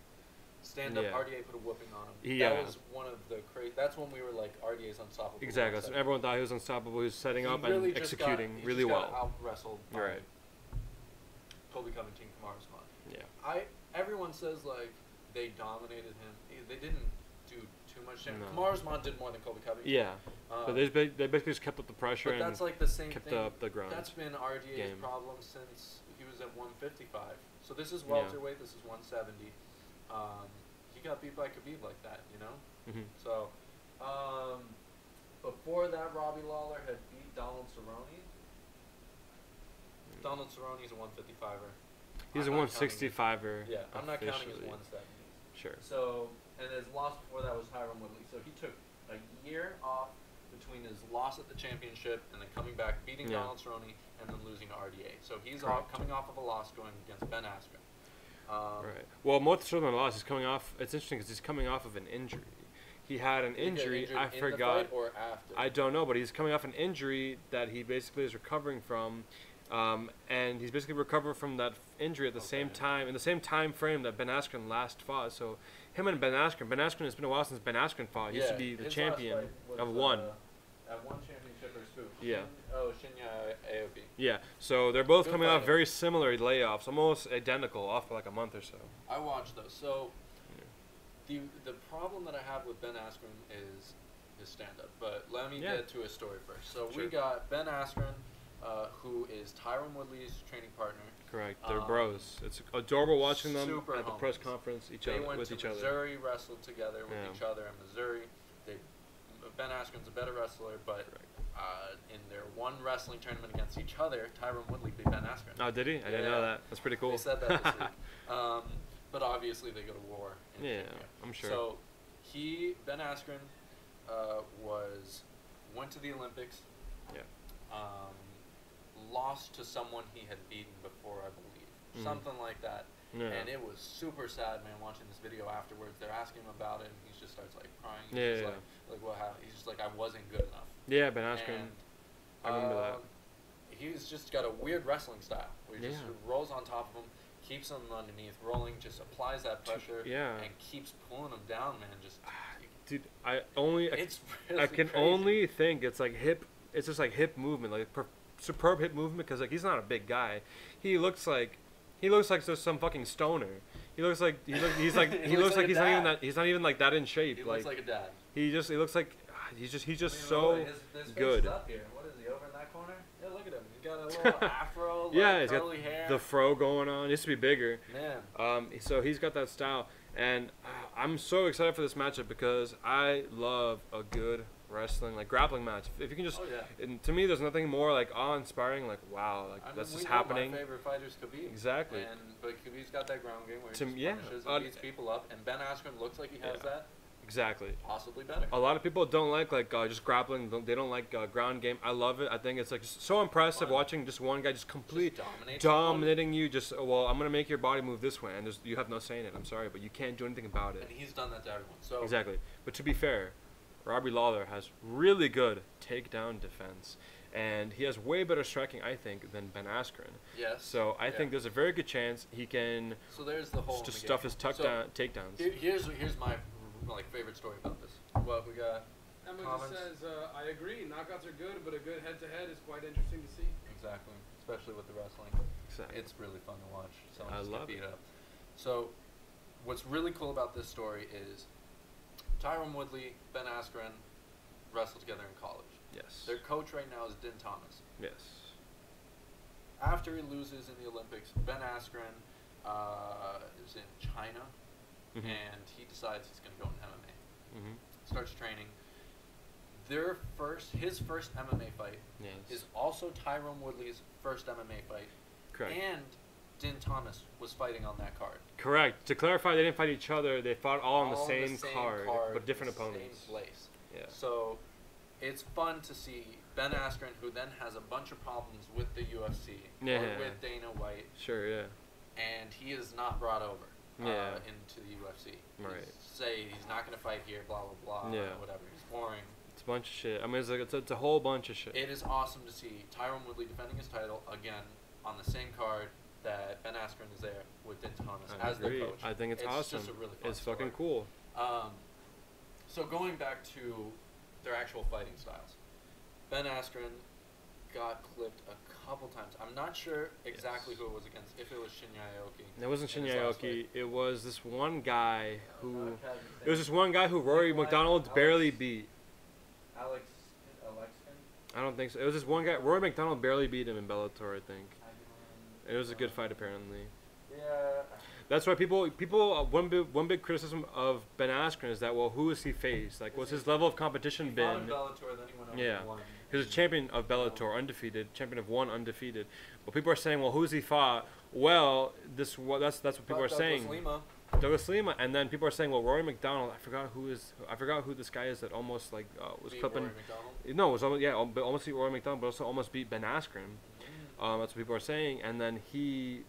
B: Stand-up, RDA put a whooping on him. That was one of the that's when we were like, RDA's unstoppable.
A: Exactly. So everyone thought he was unstoppable. He was setting up and executing really well.
B: Out-wrestled by
A: right.
B: Colby Covington, Kamaru Usman.
A: Yeah.
B: Everyone says like they dominated him. They didn't do too much damage.
A: No.
B: Kamaru Usman did more than Colby Covington.
A: Yeah. But they basically just kept up the pressure
B: but that's like the same
A: kept
B: thing.
A: up the ground.
B: That's been RDA's problem since he was at 155. So this is welterweight. This is 170. He got beat by Khabib like that, you know?
A: Mm-hmm.
B: So, before that, Robbie Lawler had beat Donald Cerrone. Donald Cerrone's a 155er.
A: He's a 165er.
B: Yeah, I'm not counting his 170s.
A: Sure.
B: So, and his loss before that was Tyron Woodley. So he took a year off between his loss at the championship and then coming back, beating Donald Cerrone, and then losing to RDA. So he's coming off of a loss going against Ben Askren.
A: Right. Well, most of the loss is coming off. It's interesting because he's coming off of an injury. He had an injury. I forgot.
B: The fight or after?
A: I don't know, but he's coming off an injury that he basically is recovering from, and he's basically recovered from that injury at the same time, in the same time frame that Ben Askren last fought. So him and Ben Askren. Ben Askren, it's been a while since Ben Askren fought. He used to be the champion of one.
B: At one championship or two.
A: Yeah.
B: Shinya Aoki.
A: Yeah. So they're both coming off very similar layoffs, almost identical, off for like a month or so.
B: I watched those. So the problem that I have with Ben Askren is his stand-up. But let me get to his story first. So we got Ben Askren, who is Tyron Woodley's training partner.
A: Correct. They're bros. It's adorable watching them at the press conference with each other.
B: They went to Missouri, wrestled together with each other in Missouri. Ben Askren's a better wrestler, but in their one wrestling tournament against each other, Tyron Woodley beat Ben Askren.
A: Oh, did he? I didn't know that. That's pretty cool.
B: They said that this week. But obviously they go to war.
A: I'm sure.
B: So Ben Askren went to the Olympics.
A: Yeah.
B: Lost to someone he had beaten before, I believe. Something like that. Yeah. And it was super sad, man, watching this video afterwards. They're asking him about it, and he just starts, like, crying. He's just like, what happened? He's just like, I wasn't good enough. Yeah,
A: Ben Askren. I remember that.
B: He's just got a weird wrestling style where he just rolls on top of him, keeps him underneath, rolling, just applies that pressure, and keeps pulling him down, man.
A: Dude, I can only think it's like it's just like hip movement, like superb hip movement, because like he's not a big guy. He looks like just some fucking stoner. He looks like he's not even like that in shape.
B: He looks like a dad.
A: He looks like he's just so
B: his
A: good.
B: Face is up here. What is he, over in that corner? Yeah, look at him. He's got a little afro, like
A: yeah, he's
B: curly
A: got
B: hair.
A: the fro going on. He used to be bigger.
B: Man.
A: So he's got that style, and I'm so excited for this matchup because I love a good wrestling, like grappling match. If you can just, and to me, there's nothing more like awe-inspiring. Like wow, like that's just happening.
B: My favorite fighters Khabib.
A: Exactly.
B: But Khabib's got that ground game where he just punishes and beats people up, and Ben Askren looks like he has that.
A: Exactly.
B: Possibly better.
A: A lot of people don't like just grappling. They don't like ground game. I love it. I think it's like so impressive watching just one guy just dominating you. Just well, I'm gonna make your body move this way, and you have no say in it. I'm sorry, but you can't do anything about it.
B: And he's done that to everyone. So
A: exactly. But to be fair, Robbie Lawler has really good takedown defense, and he has way better striking, I think, than Ben Askren.
B: Yes.
A: So I think there's a very good chance he can.
B: So there's the whole.
A: Just stuff his takedowns.
B: Here's my favorite story about this. What we got?
C: Emma just says, I agree. Knockouts are good, but a good head-to-head is quite interesting to see.
B: Exactly, especially with the wrestling.
A: Exactly.
B: It's really fun to watch. Someone just get beat up. So, what's really cool about this story is Tyron Woodley, Ben Askren wrestled together in college.
A: Yes.
B: Their coach right now is Din Thomas.
A: Yes.
B: After he loses in the Olympics, Ben Askren is in China. And he decides he's going to go in MMA. Starts training. His first MMA fight is also Tyron Woodley's first MMA fight.
A: Correct.
B: And Din Thomas was fighting on that card.
A: Correct. To clarify, they didn't fight each other. They fought all on the same card, but different opponents.
B: Same place.
A: Yeah.
B: So it's fun to see Ben Askren, who then has a bunch of problems with the UFC, or with Dana White.
A: Sure, yeah.
B: And he is not brought over. Into the UFC.
A: Right.
B: He's not going to fight here, blah, blah, blah, whatever. He's boring.
A: It's a bunch of shit. I mean, it's a whole bunch of shit.
B: It is awesome to see Tyron Woodley defending his title again on the same card that Ben Askren is there with Din Thomas as the coach.
A: I think it's awesome.
B: Just a really fun story.
A: Fucking cool.
B: So going back to their actual fighting styles, Ben Askren got clipped a couple times. I'm not sure exactly who it was against, if it was Shinya Aoki.
A: It wasn't Shinya Aoki. It was this one guy who... It was this one guy who Rory McDonald barely beat.
B: Alexkin?
A: I don't think so. It was this one guy. Rory McDonald barely beat him in Bellator, I think. It was a good fight, apparently.
B: Yeah.
A: That's why people one big criticism of Ben Askren is that, well, who has he faced? Like, what's his level of competition been?
B: He fought in Bellator, then he went over and won.
A: He was a champion of Bellator, undefeated, champion of one, undefeated. But people are saying, well, who's he fought? Well, that's what people are saying. Douglas Lima, and then people are saying, well, Rory McDonald. I forgot who this guy is that almost like was clipping.
B: Rory McDonald?
A: No, it was almost beat Rory McDonald, but also almost beat Ben Askren. That's what people are saying, and then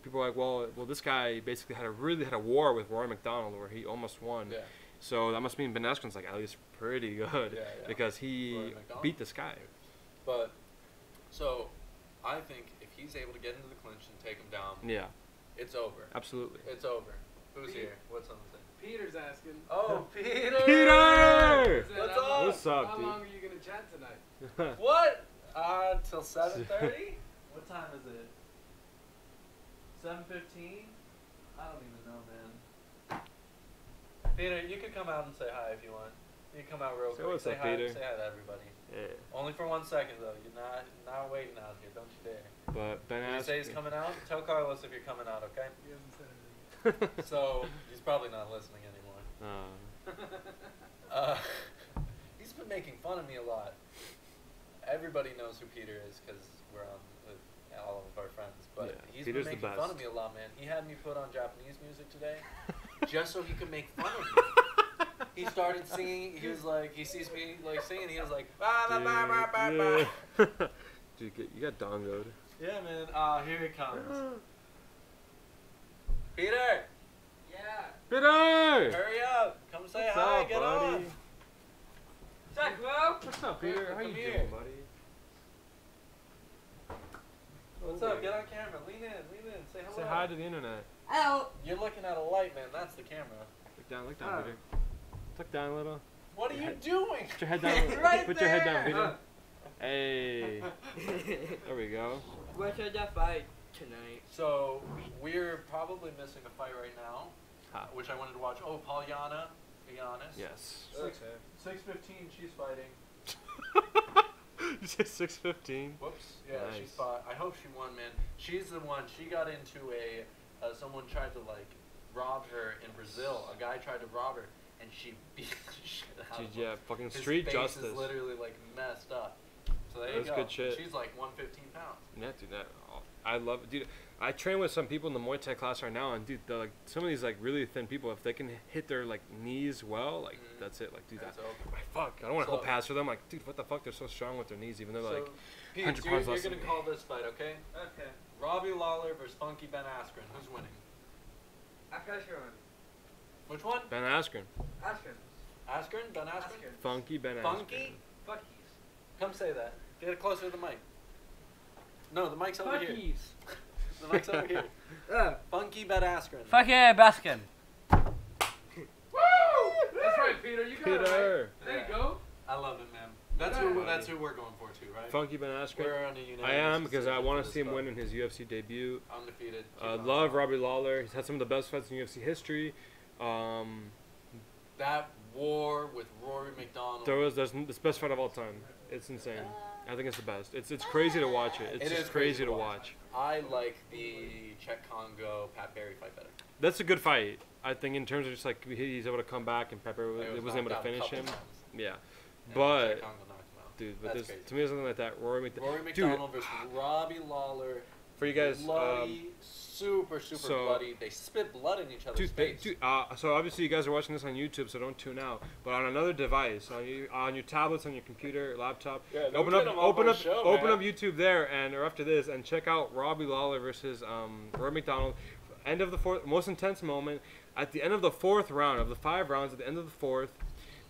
A: people are like, well, this guy basically had a war with Rory McDonald where he almost won.
B: Yeah.
A: So that must mean Ben Askren's like at least pretty good because he beat this guy.
B: But so I think if he's able to get into the clinch and take him down, it's over.
A: Absolutely.
B: It's over. Who's here? What's on the thing?
C: Peter's asking.
B: Oh, Peter!
A: Peter!
B: What's up?
A: What's up,
C: How
A: dude?
C: long are you gonna chat tonight?
B: What? Till 7:30? What time is it? 7:15? I don't even know, man. Peter, you could come out and say hi if you want. You can come out real quick.
A: What's up, Peter?
B: Say hi to everybody.
A: Yeah.
B: Only for 1 second though. You're not waiting out here. Don't you dare.
A: But Ben Askren.
B: You say he's coming out. Tell Carlos if you're coming out, okay?
C: He hasn't said anything.
B: So he's probably not listening anymore. He's been making fun of me a lot. Everybody knows who Peter is because we're on with all of our friends. But he's
A: Peter's
B: been making fun of me a lot, man. He had me put on Japanese music today just so he could make fun of me. He started singing. He was like, he sees me like singing. He was like, bah, bah, bah, bah, bah, bah.
A: Dude, you got dongoed.
B: Yeah, man. Here he comes. Peter.
C: Yeah.
A: Peter!
B: Hurry up. Come say
A: What's
B: hi.
A: up,
B: Get
A: buddy?
B: on.
C: Jack, well.
A: What's up, Peter? How you doing, buddy?
B: What's up? Get on camera. Lean in. Say hello.
A: Say hi to the internet.
C: Hello.
B: You're looking at a light, man. That's the camera.
A: Look down, Peter. Look down a little.
B: What are you doing?
A: Put your head down.
C: Right
A: Put your head
C: there.
A: down, Peter. Hey. There we go.
D: Where should I fight tonight?
B: So, we're probably missing a fight right now, which I wanted to watch. Oh, Polyana, be honest.
A: Yes.
B: 6:15, she's fighting.
A: You said 6:15.
B: Whoops. Yeah,
A: nice.
B: she fought. I hope she won, man. She's the one. She got into someone tried to like rob her in Brazil. A guy tried to rob her, and she beat the shit out of him.
A: Yeah, fucking street
B: His face
A: justice.
B: is literally like messed up. So there
A: That's
B: you go.
A: good shit.
B: She's like 115 pounds.
A: Yeah, dude, I love it, dude. I train with some people in the Muay Thai class right now, and dude, like some of these like really thin people, if they can hit their like knees well, like that's it. Like, dude, fuck, I don't want to hold pass for them. Like, dude, what the fuck? They're so strong with their knees, even though like 100 pounds less.
B: You're gonna call this fight, okay?
D: Okay.
B: Robbie Lawler versus Funky Ben Askren. Who's winning?
D: Askren.
B: Which one?
A: Ben Askren.
B: Askren? Ben Askren?
A: Funky Ben Askren.
B: Funky?
D: Fuckies.
B: Come say that. Get it closer to the mic. No, the mic's over here.
D: Fuckies.
B: The mic's over here. Funky Ben Askren.
D: Fuck yeah, Baskin.
C: Woo! That's right, Peter. You got it right. There you go.
B: I love it, man. That's who we're going for too, right?
A: Funky Ben Askren.
B: We're on a unanimous
A: I am because I want to see him
B: fight.
A: win in his UFC debut.
B: Undefeated.
A: Love Robbie Lawler. He's had some of the best fights in UFC history.
B: That war with Rory McDonald.
A: That's the best fight of all time. It's insane. I think it's the best. It's crazy to watch it. It's just crazy to watch.
B: I like the Czech Congo Pat Barry fight better.
A: That's a good fight. I think in terms of just like he's able to come back and Pepper wasn't able to finish him. Yeah, but dude, but to me there's something like that. Rory
B: McDonald versus Robbie Lawler.
A: For you guys,
B: bloody, super bloody. They spit blood in each other's face.
A: So obviously you guys are watching this on YouTube, so don't tune out. But on another device, on your tablets, on your computer, laptop, open up YouTube there, and or after this, and check out Robbie Lawler versus Rory McDonald. End of the fourth, most intense moment. At the end of the fourth round of the 5 rounds, at the end of the fourth,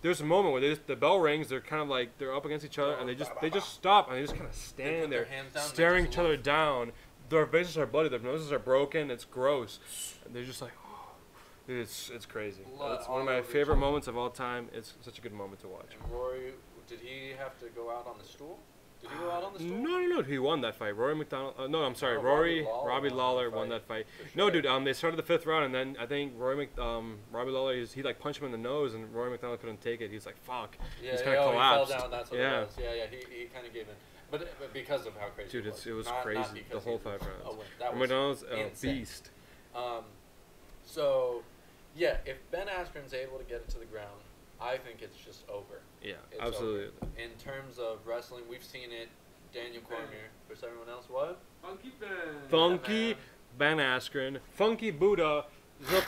A: there's a moment where the bell rings. They're kind of like they're up against each other, and they just stop and they just kind of stand there, staring each other down. Their faces are bloody. Their noses are broken. It's gross. And they're just like, oh, dude, it's crazy. It's one of my favorite moments of all time. It's such a good moment to watch.
B: And Rory, did he have to go out on the stool? Did he go out on the stool?
A: No. He won that fight. Rory McDonald. No, I'm sorry. Robbie Lawler won that fight. No, dude. They started the 5th round, and then I think Robbie Lawler he like punched him in the nose, and Rory McDonald couldn't take it. He's like, fuck.
B: Yeah,
A: he's kind of collapsed.
B: He fell down. That's what it was. Yeah. He kind of gave in. But because of how crazy
A: it was crazy. The whole 5 rounds.
B: That was
A: McDonald's a beast.
B: So, yeah, if Ben Askren's able to get it to the ground, I think it's just over.
A: Yeah, absolutely.
B: Over. In terms of wrestling, we've seen it. Daniel Cormier. For everyone else, what?
A: Funky Ben Askren. Funky Buddha.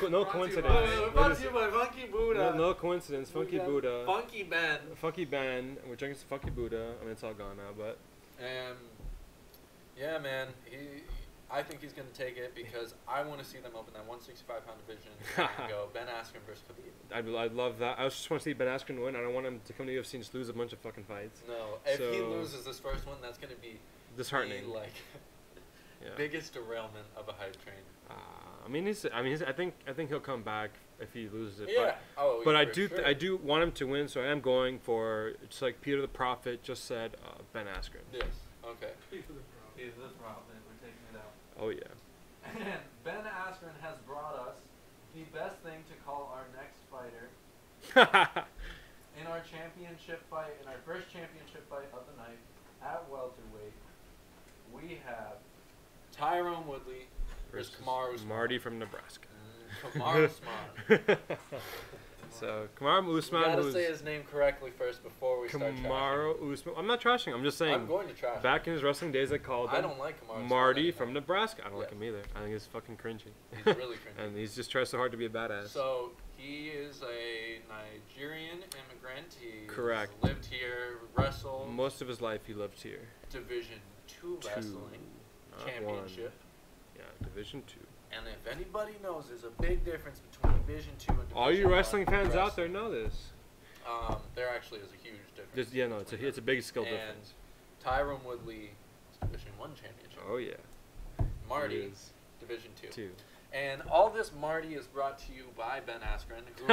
A: No coincidence.
B: Brought to you by Funky Buddha.
A: No coincidence. Funky Buddha.
B: Funky Ben.
A: Funky Ben. We're drinking some Funky Buddha. I mean, it's all gone now, but.
B: Yeah, man. I think he's going to take it because I want to see them open that 165-pound division and go Ben Askren versus Khabib.
A: I'd love that. I just want to see Ben Askren win. I don't want him to come to UFC and just lose a bunch of fucking fights.
B: No, if he loses this first one, that's going to be
A: disheartening.
B: Biggest derailment of a hype train.
A: I think he'll come back if he loses it.
B: Yeah.
A: But I do want him to win, so I am going for just like Peter the Prophet just said, Ben Askren.
B: Yes. Okay. Peter the Prophet. We're taking it out.
A: Oh yeah.
B: And Ben Askren has brought us the best thing to call our next fighter in our championship fight, in our first championship fight of the night at welterweight. We have Tyrone Woodley versus Kamaru Usman.
A: Marty from Nebraska.
B: Kamaru Usman.
A: So Kamaru Usman.
B: You gotta say his name correctly first before we start trashing.
A: Kamaru Usman. I'm not trashing. I'm just saying.
B: I'm going to trash.
A: Back in his wrestling days, I called him.
B: I don't like Kamaru
A: Marty from Nebraska. I don't like him either. I think he's fucking cringy.
B: He's really cringy.
A: And he's just tries so hard to be a badass.
B: So he is a Nigerian immigrant. He lived here, wrestled.
A: Most of his life he lived here.
B: Division 2 wrestling championship.
A: Yeah, Division 2.
B: And if anybody knows, there's a big difference between Division 2 and Division 1.
A: All you wrestling fans out there know this.
B: There actually is a huge difference.
A: It's a big skill difference.
B: Tyrone Woodley is Division 1 championship.
A: Oh yeah.
B: Marty is Division 2. And all this Marty is brought to you by Ben Askren, who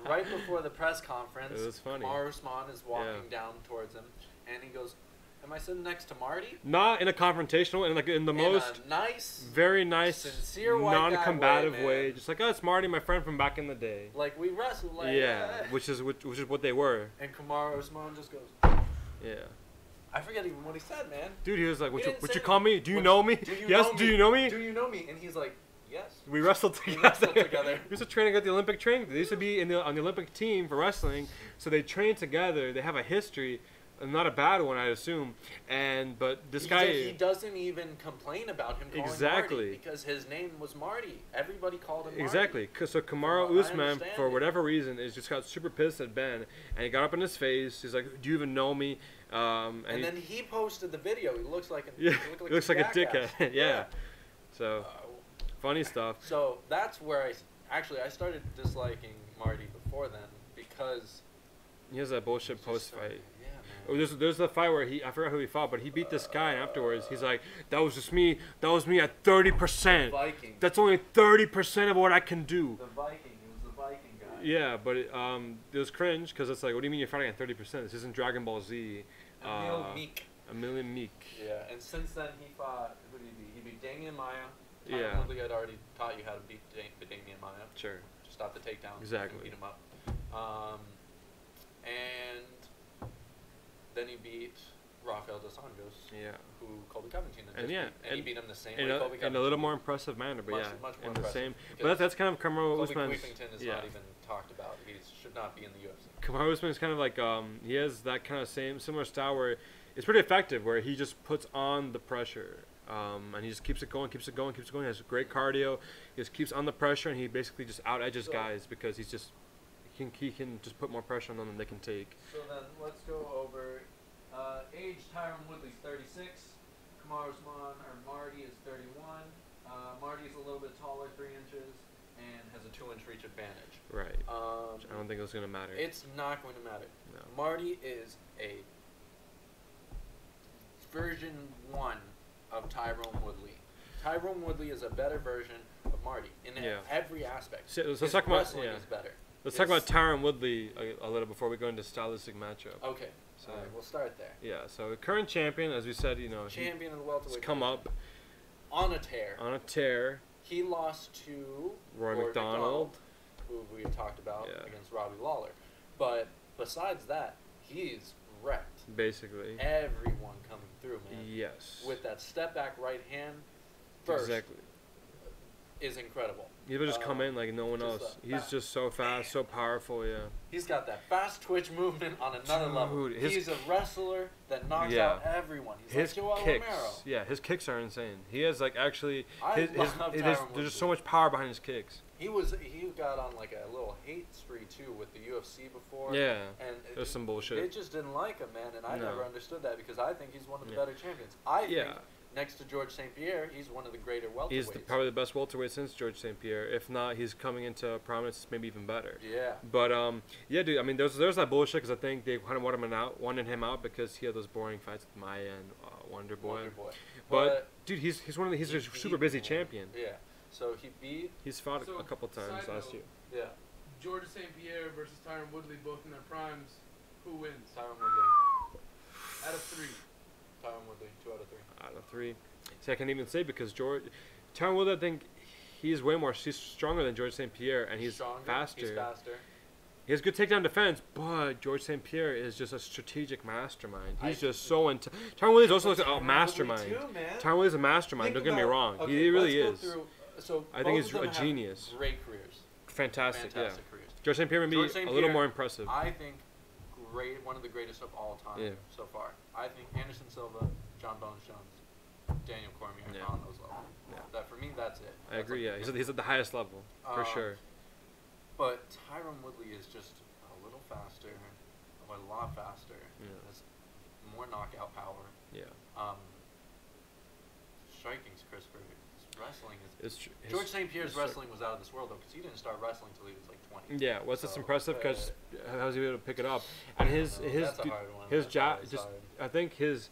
B: right before the press conference,
A: it was funny.
B: Kamaru Usman is walking down towards him, and he goes, "Am I sitting next to Marty?"
A: Not in a confrontational, in the most very nice,
B: sincere,
A: non-combative way. Just like, it's Marty, my friend from back in the day.
B: Like we wrestled, which is
A: what they were.
B: And Kamaru Usman just goes,
A: "Yeah."
B: I forget even what he said, man.
A: Dude, he was like, "What you call me? Do you know me? Yes, do you know me?
B: Do you know me?" And he's like, "Yes."
A: We wrestled together. He used to train at the Olympic training. They used to be on the Olympic team for wrestling, so they train together. They have a history, not a bad one, I assume. But this guy,
B: he doesn't even complain about him calling Marty because his name was Marty. Everybody called him Marty.
A: Exactly. So Kamaru Usman, for whatever reason, is just got super pissed at Ben, and he got up in his face. He's like, "Do you even know me?" And
B: then he posted the video. He looks like
A: he looks like a dickhead. Yeah. So funny stuff.
B: So that's where I started disliking Marty before then because
A: he has that bullshit post fight.
B: Yeah, man.
A: There's the fight where I forgot who he fought, but he beat this guy, and afterwards he's like, "That was just me. That was me at 30%.
B: Viking.
A: That's only 30% of what I can do."
B: The Viking. It was the Viking guy.
A: Yeah, but it was cringe because it's like, what do you mean you're fighting at 30%? This isn't Dragon Ball Z. A million meek.
B: Yeah, and since then he fought. Who did he beat? He beat Damian Maya.
A: Yeah.
B: Woodley had already taught you how to beat Damian Maya.
A: Sure.
B: Just stop the takedowns.
A: Exactly.
B: And beat him up. And then he beat Rafael dos Anjos.
A: Yeah.
B: Who Colby Covington
A: and
B: he beat him the same way Colby Covington.
A: In a little more impressive manner, but
B: much
A: in
B: more
A: the
B: impressive.
A: same. But that's kind of Kamaru
B: Colby
A: Usman's.
B: Covington is not even talked about. He should not be in the UFC.
A: Kamaru Usman is kind of like he has that kind of similar style where it's pretty effective, where he just puts on the pressure. And he just keeps it going. He has great cardio. He just keeps on the pressure, and he basically just out edges guys because he can just put more pressure on them than they can take.
B: So then let's go over age. Tyron Woodley's 36. Kamaru Usman or Marty is 31. Marty is a little bit taller, 3 inches, and has a 2-inch reach advantage.
A: Right. I don't think it's gonna matter.
B: It's not going to matter.
A: No.
B: Marty is a version 1 of Tyrone Woodley. Tyrone Woodley is a better version of Marty in every aspect.
A: So, let's
B: His
A: talk about
B: wrestling is better.
A: Let's talk about Tyron Woodley a little before we go into stylistic matchup.
B: Okay.
A: So
B: all right, we'll start there.
A: Yeah. So the current champion, as we said,
B: champion of the welterweight.
A: He's come up
B: on a tear.
A: On a tear.
B: He lost to
A: Roy McDonald,
B: who we had talked about against Robbie Lawler. But besides that, he's wrecked.
A: Basically.
B: Everyone coming through, man.
A: Yes.
B: With that step back right hand first.
A: Exactly.
B: Is incredible.
A: He would just come in like no one else. He's just so fast, so powerful, yeah.
B: He's got that fast twitch movement on another level. He's a wrestler that knocks out everyone. He's like Joel Romero.
A: Yeah, his kicks are insane. He has like actually
B: there's
A: just so much power behind his kicks.
B: He got on like a little hate spree too with the UFC before.
A: Yeah.
B: And
A: there's some bullshit.
B: They just didn't like him, man, and I never understood that because I think he's one of the better champions. I think next to George St. Pierre, he's one of the greater welterweights.
A: He's probably the best welterweight since George St. Pierre. If not, he's coming into prominence, maybe even better.
B: Yeah.
A: But yeah, dude. I mean, there's that bullshit because I think they kind of wanted him out because he had those boring fights with Maya and Wonder Boy. But dude, he's a super busy champion.
B: Yeah. So
A: he's fought a couple times last year.
B: Yeah.
C: George St. Pierre versus Tyron Woodley, both in their primes. Who wins?
B: Tyron Woodley.
C: Out of 3.
B: Tyron Woodley, 2 out of 3.
A: Out of 3. See, I can't even say because Tyron Woodley, I think he's stronger than George St. Pierre, and he's faster.
B: He's faster.
A: He has good takedown defense, but George St. Pierre is just a strategic mastermind. He's just so into. Tyron Woodley also looks like a mastermind. Tyron Woodley's a mastermind. Don't get me wrong.
B: Okay,
A: he really is.
B: So
A: I think he's a genius.
B: Great careers.
A: Fantastic
B: careers.
A: George St. Pierre may be a little more impressive.
B: I think one of the greatest of all time so far. I think Anderson Silva, John Bones Jones, Daniel Cormier on those levels. Yeah. For me, that's it.
A: I agree. Yeah, he's at the highest level for sure.
B: But Tyron Woodley is just a little faster, a lot faster.
A: Yeah.
B: Has more knockout power.
A: Yeah.
B: Striking's crisper. Wrestling is. George St. Pierre's wrestling was out of this world though, because he didn't start wrestling until he was like 20.
A: Yeah, that's impressive because how was he able to pick it up? And his jab, I think his.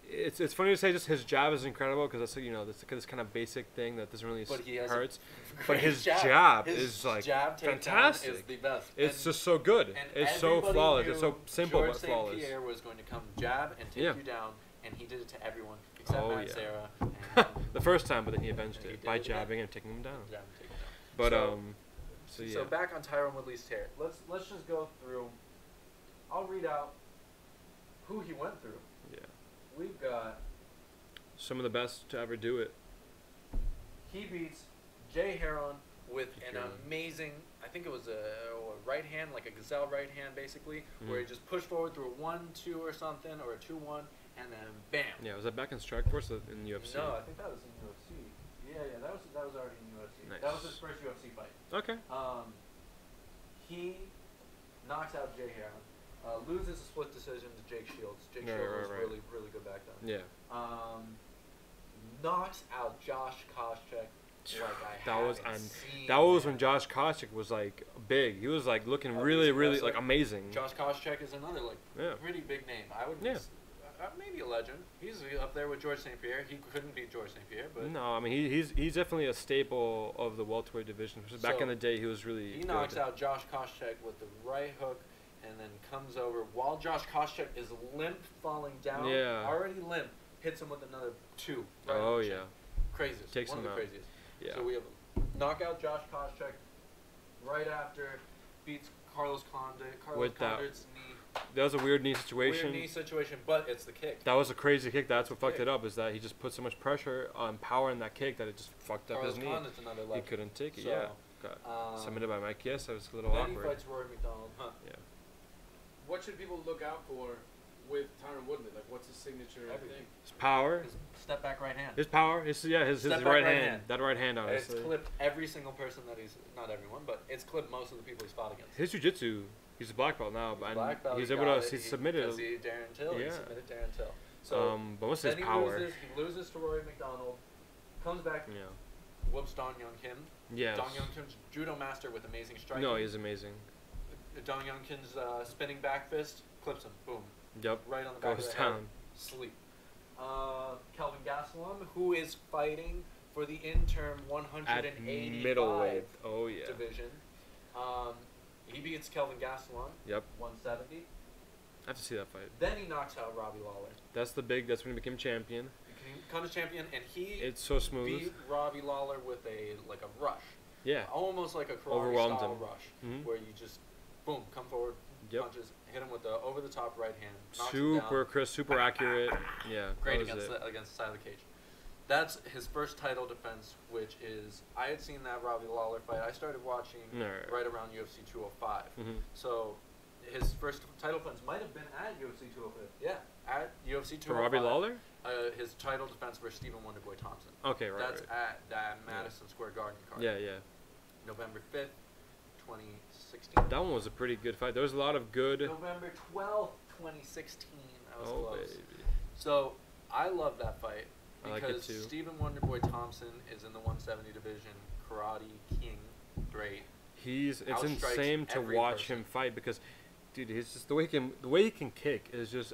A: It's funny to say just his jab is incredible because that's this kind of basic thing that doesn't really hurts. But his jab is like fantastic.
B: Is the best.
A: It's just so good. It's so flawless. It's so simple but flawless.
B: George St. Pierre was going to come jab and take you down, and he did it to everyone except Matt Serra.
A: The first time, but then he avenged it by jabbing and taking him down. But
B: So back on Tyron Woodley's tear. Let's just go through. I'll read out who he went through.
A: Yeah.
B: we've got
A: some of the best to ever do it.
B: He beats Jay Heron with an amazing, I think it was a right hand, like a gazelle right hand, basically, where he just pushed forward through a 1-2 or something, or a 2-1, and then bam.
A: Yeah, was that back in Strikeforce or in UFC?
B: No, I think that was in UFC. Yeah, that was already in UFC.
A: Nice.
B: That was his first UFC fight.
A: Okay.
B: He knocks out Jay Heron, loses a split decision to Jake Shields. Jake Shields was really, really good back then.
A: Yeah.
B: Knocks out Josh Koscheck. Like
A: that was when Josh Koscheck was like big. He was like looking really like amazing.
B: Josh Koscheck is another pretty big name. I would maybe a legend. He's up there with George St. Pierre. He couldn't beat George St. Pierre, but
A: no, I mean he's definitely a staple of the welterweight division. Back in the day, he was really.
B: He knocks out Josh Koscheck with the right hook, and then comes over while Josh Koscheck is limp, falling down.
A: Yeah.
B: Already limp, hits him with another 2. Right
A: oh yeah.
B: Craziest.
A: Takes
B: One
A: him
B: of the
A: out.
B: craziest.
A: Yeah.
B: So we have knockout Josh Koscheck right after, beats Carlos Condit. Carlos Condit's knee.
A: That was a weird knee situation.
B: Weird knee situation, but it's the kick.
A: That was a crazy kick. That's what fucked it up, is that he just put so much pressure on power in that kick that it just fucked up his knee.
B: Condit's another legend.
A: He couldn't take it,
B: so,
A: yeah. Got submitted by Mike Kiss. That was a little
B: then
A: awkward.
B: Then he fights Rory McDonald.
A: Yeah.
C: What should people look out for with Tyron Woodley? Like, what's his signature thing?
A: His power.
B: His step back right hand.
A: His power. His right hand. That right hand, honestly.
B: It's clipped every single person that he's, not everyone, but it's clipped most of the people he's fought against.
A: His jiu-jitsu, he's a black belt now, and he's able to, he submitted.
B: Darren Till.
A: Yeah.
B: He submitted Darren Till. So,
A: but what's his power?
B: He loses to Rory McDonald, comes back, whoops Dong Young Kim.
A: Yes.
B: Dong Young Kim's judo master with amazing striking.
A: No, he's amazing.
B: Dong Young Kim's spinning back fist, clips him, boom.
A: Yep.
B: Right on the back
A: goes
B: of the
A: down.
B: head. Sleep. Kelvin Gastelum, who is fighting for the interim 185
A: middleweight. Oh yeah.
B: division. He beats Kelvin Gastelum.
A: Yep.
B: 170.
A: I have to see that fight.
B: Then he knocks out Robbie Lawler.
A: That's when he became champion.
B: He becomes champion, and
A: it's so smooth.
B: Beat Robbie Lawler with a rush.
A: Yeah.
B: Almost like a karate
A: Overwhelmed
B: style
A: him.
B: rush, where you just boom, come forward, punches, hit him with the over the top right hand.
A: Super crisp, super accurate. Yeah.
B: Great against the side of the cage. That's his first title defense, which is, I had seen that Robbie Lawler fight. I started watching right around UFC 205. So his first title defense might have been at UFC 205. Yeah, at UFC 205.
A: For Robbie Lawler?
B: His title defense versus Stephen Wonderboy Thompson.
A: Okay, right.
B: That's at that Madison Square Garden card.
A: Yeah, yeah.
B: November 5th, 2016.
A: That one was a pretty good fight. There was a lot of good.
B: November 12th, 2016. I was close.
A: Baby.
B: So I love that fight.
A: Because
B: I like it too. Stephen Wonderboy Thompson is in the 170 division, karate king, great.
A: It's insane to watch him fight because, dude, he's just the way he can kick is just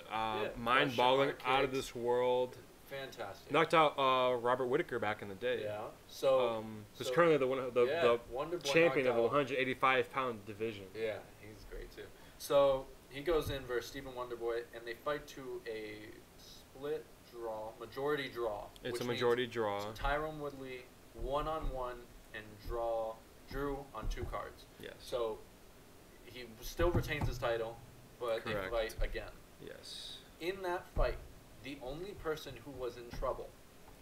A: mind-boggling, out of this world.
B: Fantastic.
A: Knocked out Robert Whittaker back in the day.
B: Yeah. So
A: who's currently the champion of the 185-pound division.
B: Yeah, he's great too. So he goes in versus Stephen Wonderboy, and they fight to a split draw, majority draw.
A: It's a majority draw.
B: Tyron Woodley 1-on-1 and drew on 2 cards.
A: Yes.
B: So he still retains his title, but they fight again.
A: Yes.
B: In that fight, the only person who was in trouble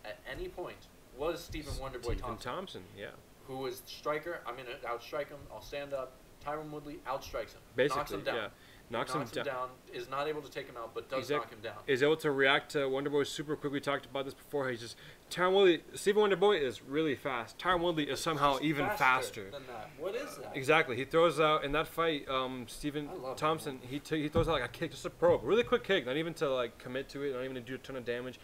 B: at any point was Stephen Wonderboy Thompson.
A: Yeah.
B: Who was striker. I'm going to outstrike him. I'll stand up. Tyron Woodley outstrikes him.
A: Basically,
B: knocks him down.
A: Yeah. Knocks him down.
B: Is not able to take him out, but does knock him down.
A: Is able to react to Wonderboy super quick. We talked about this before. He's just Stephen Wonderboy is really fast. Tyron Woodley is somehow even faster
B: than that. What is that?
A: Exactly. He throws out in that fight. Stephen Thompson. He throws out like a kick, just a probe, really quick kick, not even to like commit to it, not even to do a ton of damage.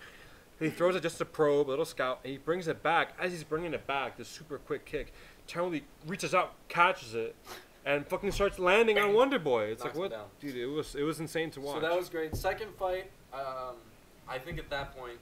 A: He throws it just a probe, a little scout, and he brings it back. As he's bringing it back, this super quick kick, Tyron Woodley reaches out, catches it. And fucking starts landing on Wonderboy. It's like, what? Dude, it was insane to watch.
B: So that was great. Second fight, I think at that point,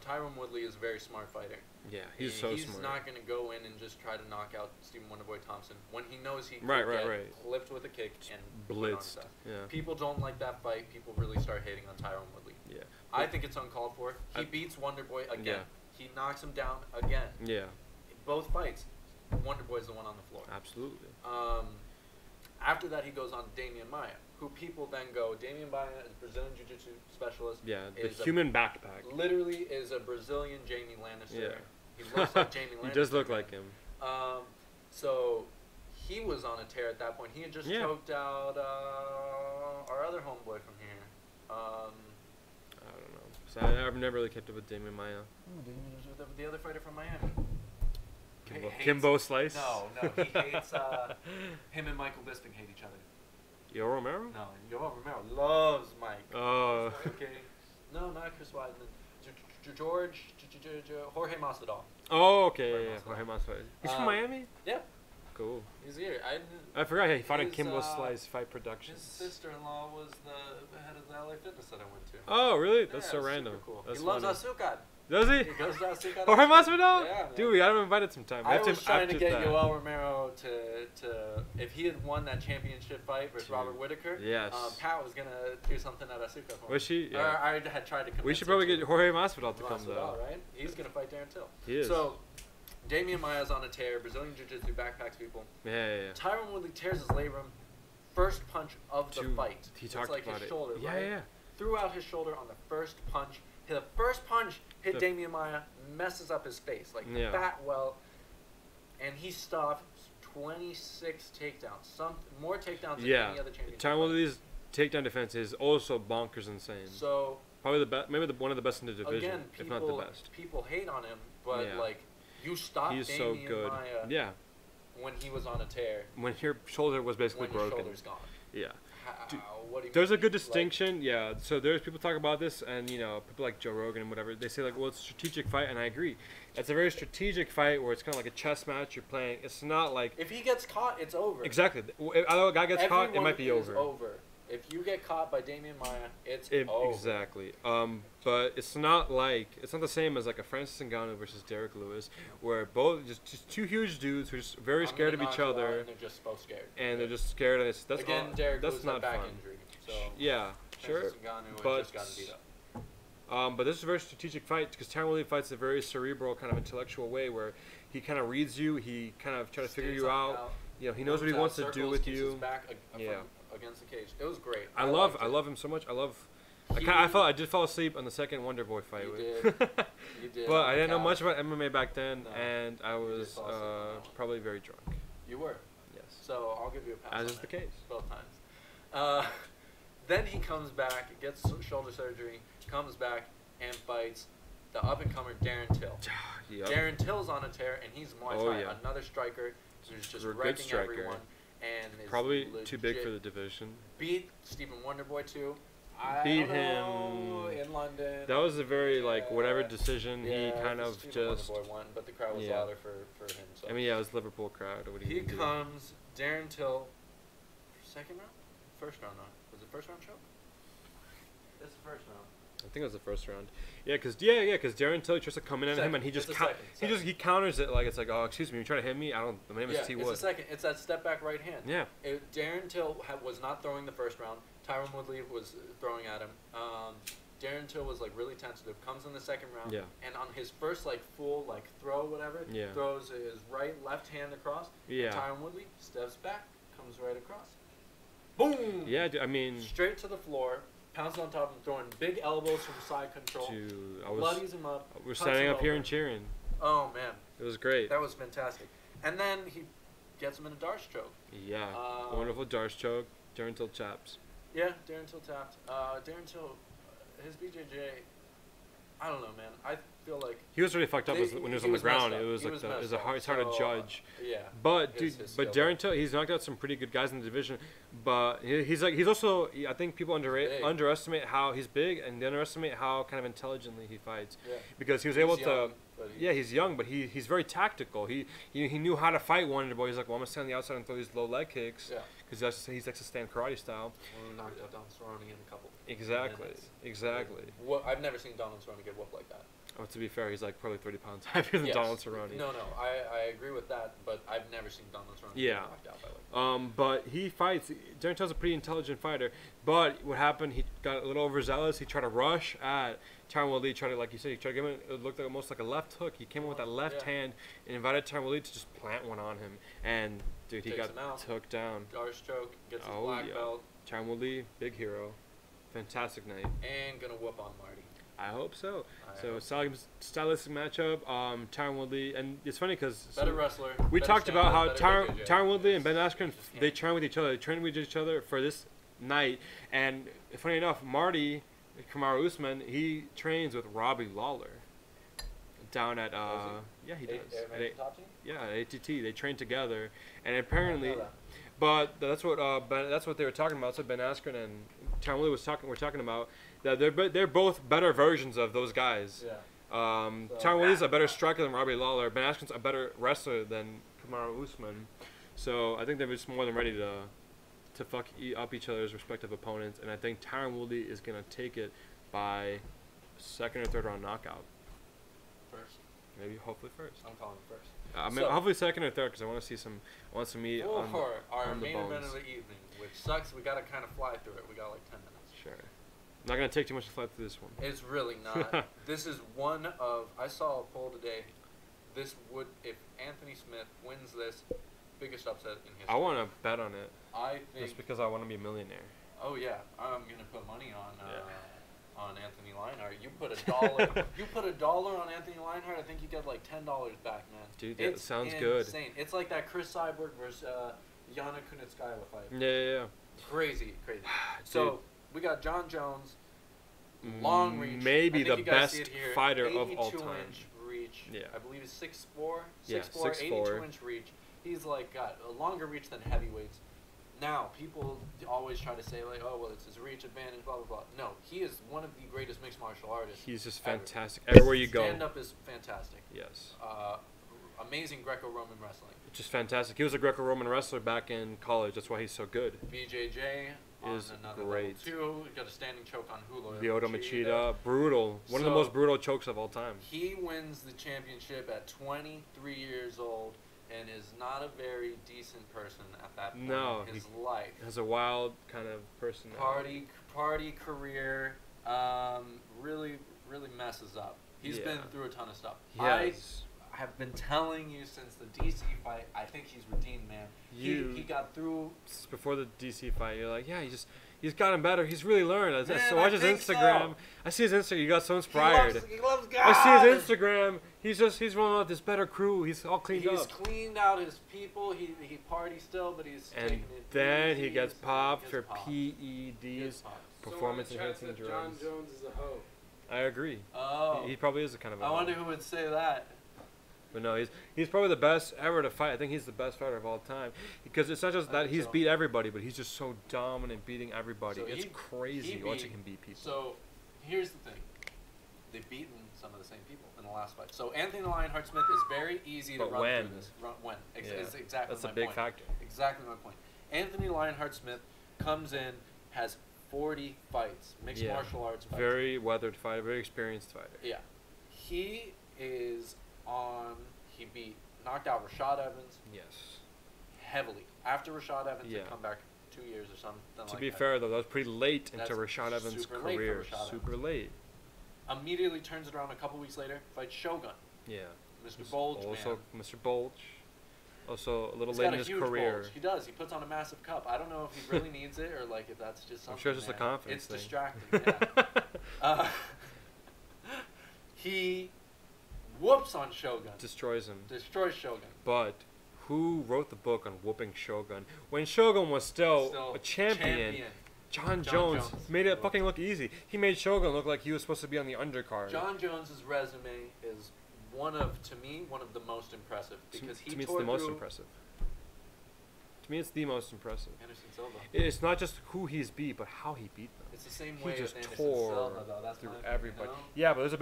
B: Tyron Woodley is a very smart fighter.
A: Yeah, he's so smart.
B: He's not going to go in and just try to knock out Stephen Wonderboy Thompson when he knows he can
A: get
B: clipped with a kick and
A: blitzed. Yeah.
B: People don't like that fight. People really start hating on Tyron Woodley.
A: Yeah.
B: I think it's uncalled for. He beats Wonderboy again.
A: Yeah.
B: He knocks him down again.
A: Yeah.
B: Both fights, Wonderboy's the one on the floor.
A: Absolutely.
B: After that, he goes on Damian Maia, who people then go, Damian Maia is a Brazilian Jiu-Jitsu specialist.
A: Yeah, the human backpack.
B: Literally is a Brazilian Jamie Lannister.
A: Yeah.
B: He looks like Jamie Lannister.
A: He does look like him.
B: So he was on a tear at that point. He had just choked out our other homeboy from here.
A: I don't know. So I've never really kept up with Damian Maia.
B: Damian was with the other fighter from Miami.
A: Kimbo Slice?
B: No, he hates, him and Michael Bisping hate each other.
A: Yo Romero?
B: No, Yo Romero loves Mike.
A: Oh.
B: Okay. No, not Chris Weidman. Jorge Masvidal.
A: Oh, okay, yeah. Jorge Masvidal. He's from Miami?
B: Yeah.
A: Cool.
B: He's here.
A: I forgot he fought in Kimbo Slice Fight Productions.
B: His sister-in-law was the head of the LA Fitness that I went to.
A: Oh, really? That's so random.
B: Cool.
A: That's
B: he loves Asuka.
A: Does he?
B: He goes to Asuka.
A: Jorge Masvidal?
B: Yeah,
A: dude, we got him invited sometime.
B: I was trying to get Yoel Romero to if he had won that championship fight versus Robert Whittaker.
A: Yes.
B: Pat was gonna do something at Asuka for him.
A: Was she? Yeah.
B: Or I had tried to convince
A: we should probably get Jorge Masvidal to come though.
B: Right? He's gonna fight Darren Till.
A: He is.
B: So, Damian Maia's on a tear. Brazilian Jiu-Jitsu backpacks people.
A: Yeah.
B: Tyron Woodley tears his labrum. First punch of the fight.
A: He talked
B: like
A: about
B: his
A: it.
B: Shoulder,
A: yeah,
B: right?
A: yeah.
B: Threw out his shoulder on the first punch. The first punch hit Damian Maia, messes up his face like that well, and he stopped 26 takedowns, some more takedowns than any other champion.
A: Tyron Woodley's takedown defense is also bonkers insane.
B: So
A: probably the best, maybe one of the best in the division,
B: again,
A: if not the best.
B: People hate on him, but like you stopped
A: He's
B: Damian
A: so good.
B: Maia when he was on a tear.
A: When your shoulder was basically broken.
B: When your shoulder's gone.
A: Yeah.
B: There's
A: a good distinction, So there's people talk about this, and people like Joe Rogan and whatever. They say like, well, it's a strategic fight, and I agree. It's a very strategic fight where it's kind of like a chess match you're playing. It's not like
B: if he gets caught, it's over.
A: Exactly. If a guy gets caught, it might be over.
B: If you get caught by Damian Maia, it's over.
A: Exactly. But it's not the same as like a Francis Ngannou versus Derek Lewis, where both just two huge dudes who are just very scared of each other.
B: And they're just both scared.
A: And they're just scared, and
B: Derek
A: that's
B: Lewis
A: not
B: had back
A: fun.
B: Injury, so
A: sure.
B: But just gotten beat up.
A: But this is a very strategic fight because Tyron Woodley fights a very cerebral, kind of intellectual way where he kind of reads you, he kind of tries to figure you out. He knows what he wants to do with you.
B: His back against the cage. It was great.
A: I love him so much. I did fall asleep on the second Wonder Boy fight.
B: You did.
A: But I didn't know much about MMA back then, and I was probably very drunk.
B: You were.
A: Yes.
B: So I'll give you a pass.
A: As is the case.
B: Both times. Then he comes back, gets shoulder surgery, comes back, and fights the up-and-comer Darren Till. Darren Till's on a tear, and he's Muay Thai, another striker who's just wrecking everyone. And is
A: probably too big for the division.
B: Beat Stephen Wonderboy too.
A: Beat
B: him in London.
A: That was a very whatever decision. He kind of just
B: Wonderboy won, but the crowd was louder for him. So.
A: I mean, it was Liverpool crowd. What do you do?
B: Comes Darren Till. Second round, first round. Was it first round choke? It's the first round.
A: I think it was the first round. Yeah, because Darren Till tries to come in at him and he just he counters it like it's like, oh, excuse me, you trying to hit me? The name is T Wood.
B: It's a second. It's that step back right hand.
A: Yeah.
B: Darren Till was not throwing the first round. Tyron Woodley was throwing at him. Darren Till was really tentative. Comes in the second round.
A: Yeah.
B: And on his first full throw whatever, throws his left hand across.
A: Yeah.
B: And Tyron Woodley steps back, comes right across. Boom.
A: Yeah, I mean.
B: Straight to the floor. Pounds on top of him, throwing big elbows from side control. Bloodies him up.
A: We're standing up here and cheering.
B: Oh, man.
A: It was great.
B: That was fantastic. And then he gets him in a Darce choke.
A: Yeah. Wonderful Darce choke. Darren Till chaps.
B: Yeah, Darren Till tapped. Darren Till, his BJJ, I don't know, man. I feel like
A: he was really fucked up when he was on the ground. It was it's hard to judge.
B: Yeah.
A: But Darren Till, he's knocked out some pretty good guys in the division. But he's also, I think people underestimate how he's big, and they underestimate how kind of intelligently he fights.
B: Yeah.
A: Because he was able to. He's young, but he's very tactical. He knew how to fight Wonderboy. He's like, well, I'm gonna stand on the outside and throw these low leg kicks.
B: Yeah.
A: Because he likes to stand karate style.
B: Knocked out Donald Cerrone in a couple.
A: Exactly.
B: I've never seen Donald Cerrone get whooped like that.
A: Oh, to be fair, he's probably 30 pounds heavier than Donald Cerrone.
B: No, I agree with that, but I've never seen Donald Cerrone get knocked out by
A: but he fights. Darren Till's a pretty intelligent fighter. But what happened? He got a little overzealous. He tried to rush at Tyron Woodley. Tried to, like you said, he tried to give him. It looked almost like a left hook. He came in with that left hand and invited Tyron Woodley to just plant one on him. And dude, he got took down.
B: Darce choke, gets his black belt.
A: Tyron Woodley, big hero, fantastic night.
B: And gonna whoop on Marty.
A: I hope so. Stylistic matchup. Tyron Woodley, and it's funny because
B: better wrestler.
A: We
B: better
A: talked about how
B: BJJ.
A: Tyron Woodley and Ben Askren, they train with each other. They train with each other for this night. And funny enough, Marty Kamaru Usman, he trains with Robbie Lawler down at yeah, he does. At ATT. They train together, and apparently, but that's what they were talking about. So Ben Askren and Tyron Woodley were talking about that they're both better versions of those guys.
B: Yeah.
A: Tyron Woodley's a better striker than Robbie Lawler. Ben Askren's a better wrestler than Kamaru Usman. So I think they're just more than ready to fuck up each other's respective opponents, and I think Tyron Woodley is gonna take it by second or third round knockout.
B: First.
A: Maybe hopefully first.
B: I'm calling it first.
A: I mean, hopefully second or third because I want to see some meat on
B: our
A: the
B: main
A: bones.
B: event of the evening, which sucks. We gotta kind of fly through it. We got like 10 minutes.
A: Sure. Not gonna take too much to fly through this one.
B: It's really not. This is one of. I saw a poll today. This would, if Anthony Smith wins this, biggest upset in history.
A: I want to bet on it.
B: I think.
A: Just because I want to be a millionaire.
B: Oh yeah, I'm gonna put money on Anthony Lionheart. You put $1. You put $1 on Anthony Lionheart. I think you get like $10 back, man.
A: Dude, that sounds
B: insane.
A: good.
B: Insane. It's like that Chris Cyborg versus Yana Kunitskaya fight.
A: Yeah.
B: Crazy. So we got John Jones, long reach.
A: Maybe the best fighter of all time.
B: 82-inch reach.
A: Yeah.
B: I believe he's 6'4".
A: 6'4",
B: 82-inch reach. He's like got a longer reach than heavyweights. Now, people always try to say, like, oh, well, it's his reach advantage, blah, blah, blah. No, he is one of the greatest mixed martial artists.
A: He's just fantastic. Everywhere you go.
B: Stand-up is fantastic.
A: Yes.
B: Amazing Greco-Roman wrestling.
A: Just fantastic. He was a Greco-Roman wrestler back in college. That's why he's so good.
B: BJJ
A: is
B: another
A: great.
B: Level 2. Got a standing choke on Hulu.
A: Lyoto Machida. Brutal. One of the most brutal chokes of all time.
B: He wins the championship at 23 years old. And is not a very decent person at that point in his life.
A: Has a wild kind of personality.
B: Party career, really messes up. He's been through a ton of stuff. I have been telling you since the DC fight, I think he's redeemed, man. He got through.
A: Before the DC fight, you're like, yeah, he's gotten better. He's really learned.
B: Man,
A: so watch his Instagram.
B: So.
A: I see his Instagram. You got so inspired.
B: He loves God.
A: I see his Instagram. He's rolling out this better crew. He's all cleaned up.
B: He's cleaned out his people. He parties still, but he's taking it
A: then
B: easy.
A: he gets popped for PEDs, performance enhancing drugs.
C: John Jones is a hoe.
A: I agree.
B: Oh.
A: He probably is a kind of a hoe.
B: I wonder who would say that.
A: But no, he's probably the best ever to fight. I think he's the best fighter of all time because it's not just that he's beat everybody, but he's just so dominant, beating everybody. So it's crazy watching him beat people.
B: So here's the thing: they've beaten some of the same people in the last fight. So Anthony Lionheart Smith is very easy to run through this. When? It's exactly
A: that's
B: my
A: a big
B: point.
A: factor.
B: Exactly my point. Anthony Lionheart Smith comes in, has 40 fights, mixed martial arts fights.
A: Very weathered fighter, very experienced fighter.
B: Yeah, he is on. He knocked out Rashad Evans.
A: Yes.
B: Heavily. After Rashad Evans had come back 2 years or something.
A: To be fair, though, that was pretty late into Rashad Evans' career. Super late.
B: Immediately turns it around a couple weeks later, fights Shogun.
A: Yeah.
B: Mr. Bulge,
A: also,
B: man.
A: Mr. Bulge. Also, a little
B: He's
A: late
B: got
A: in his
B: huge
A: career.
B: Bulge. He does. He puts on a massive cup. I don't know if he really needs it or like if that's just something.
A: I'm sure it's just a confidence thing.
B: It's distracting. Yeah. He whoops on Shogun.
A: Destroys him.
B: Destroys Shogun.
A: But who wrote the book on whooping Shogun? When Shogun was still a champion. John Jones made it fucking look easy. He made Shogun look like he was supposed to be on the undercard.
B: John Jones's resume is one of the most impressive because
A: to me, it's the most impressive. To me, it's the most impressive.
B: Anderson Silva.
A: It's not just who he's beat, but how he beat them.
B: It's the same way
A: he just
B: with
A: tore
B: Silva, though. That's
A: through
B: my
A: everybody.
B: opinion,
A: Yeah, but there's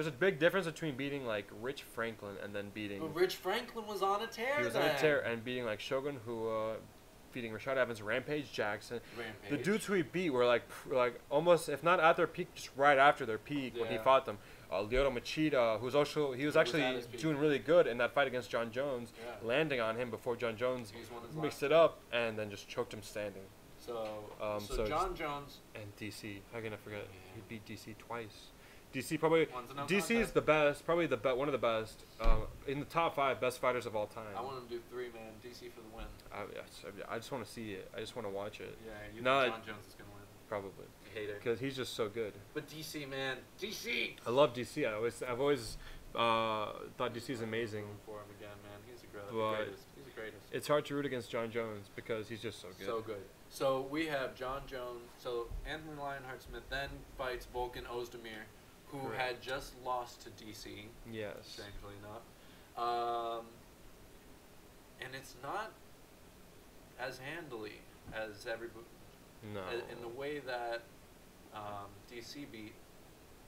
A: a big difference between beating like Rich Franklin and then beating.
B: But Rich Franklin was on a tear.
A: He was on a tear and beating like Shogun, who beating Rashad Evans, Rampage Jackson. The dudes who he beat were like almost, if not at their peak, just right after their peak when he fought them. Lyoto Machida, he was actually doing really good in that fight against John Jones, landing on him before John Jones mixed it up and then just choked him standing.
B: So John Jones
A: and DC. How can I forget? He beat DC twice. DC probably.
B: One's a no
A: DC is
B: contest.
A: the best, probably one of the best, in the top 5 best fighters of all time.
B: I want him to do 3-man. DC for the win.
A: I just want to see it. I just want to watch it.
B: Yeah, you
A: No,
B: think John Jones is gonna win?
A: Probably.
B: Hater.
A: Because he's just so good.
B: But DC, man, DC.
A: I love DC. I've always thought DC is amazing.
B: Rooting for him again, man. He's the
A: But
B: greatest. He's the greatest.
A: It's hard to root against John Jones because he's just so good.
B: So good. So we have John Jones. So Anthony Lionheart Smith then fights Volkan Ozdemir, who
A: Correct.
B: had just lost to DC.
A: Yes.
B: Strangely enough. And it's not as handily as everybody.
A: No.
B: In the way that DC beat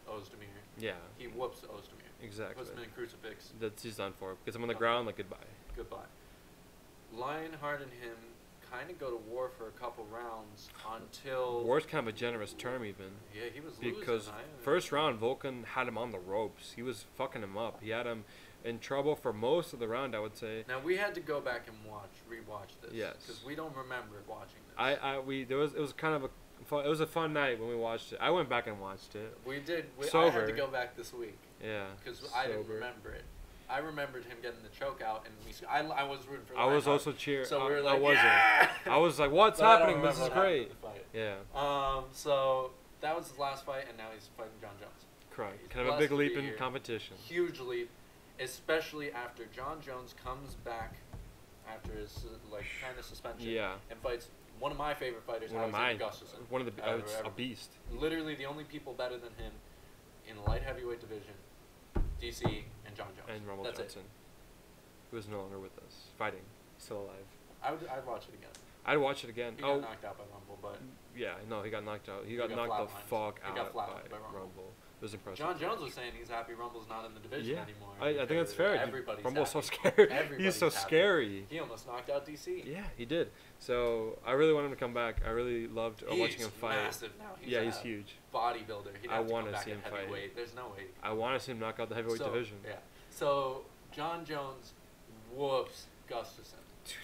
B: Ozdemir,
A: Yeah.
B: he whoops Ozdemir.
A: Exactly.
B: Puts him in a crucifix.
A: That's he's done for. Because I'm on the ground, like goodbye.
B: Goodbye. Lionheart and him kind of go to war for a couple rounds until.
A: War's kind of a generous term, even.
B: Yeah, he was
A: Because
B: losing.
A: first round, Volkan had him on the ropes. He was fucking him up. He had him in trouble for most of the round, I would say.
B: Now we had to go back and rewatch this.
A: Yes.
B: Because we don't remember watching this.
A: It was kind of it was a fun night when we watched it. I went back and watched it.
B: We did. I
A: Sober.
B: had to go back this week.
A: Yeah.
B: Because I didn't
A: sober.
B: remember it. I remembered him getting the choke out, and I was rooting for.
A: I was
B: Lionheart.
A: also cheering.
B: So we were
A: I
B: like,
A: wasn't.
B: yeah!
A: I was like, what's
B: But I don't
A: happening? This
B: remember
A: is
B: what
A: great.
B: happened in the fight.
A: Yeah.
B: So that was his last fight, and now he's fighting John Jones.
A: Correct.
B: He's
A: Kind of a
B: blessed
A: big
B: to
A: leap
B: be
A: in
B: here.
A: competition.
B: Huge leap, especially after John Jones comes back after his kind of suspension.
A: Yeah.
B: And fights one of my favorite fighters,
A: One of
B: Alexander
A: mine.
B: Gustafsson.
A: One of the
B: Ever,
A: it's
B: ever.
A: a beast.
B: Literally the only people better than him in the light heavyweight division, DC and John Jones.
A: And Rumble
B: That's
A: Johnson, who is no longer with us, fighting, still alive.
B: I'd watch it again.
A: I'd watch it again.
B: He got knocked out by Rumble, but
A: yeah, no, he got knocked out. He got
B: got
A: knocked the
B: flatlined.
A: fuck
B: He
A: out
B: got
A: by
B: flatlined by Rumble.
A: It was impressive.
B: John Jones was saying he's happy Rumble's not in the division
A: Yeah,
B: anymore.
A: I think that's
B: because
A: fair.
B: Everybody's
A: Rumble's so
B: happy.
A: scary.
B: Everybody's
A: He's so
B: happy.
A: scary.
B: He almost knocked out DC.
A: Yeah, he did. So I really want him to come back. I really loved watching him fight.
B: Massive now.
A: He's huge.
B: Bodybuilder. He'd
A: I
B: have to
A: wanna
B: come back
A: see
B: at
A: him fight.
B: heavyweight. There's no way.
A: I want to see him knock out the heavyweight division.
B: Yeah. So John Jones whoops Gustafsson.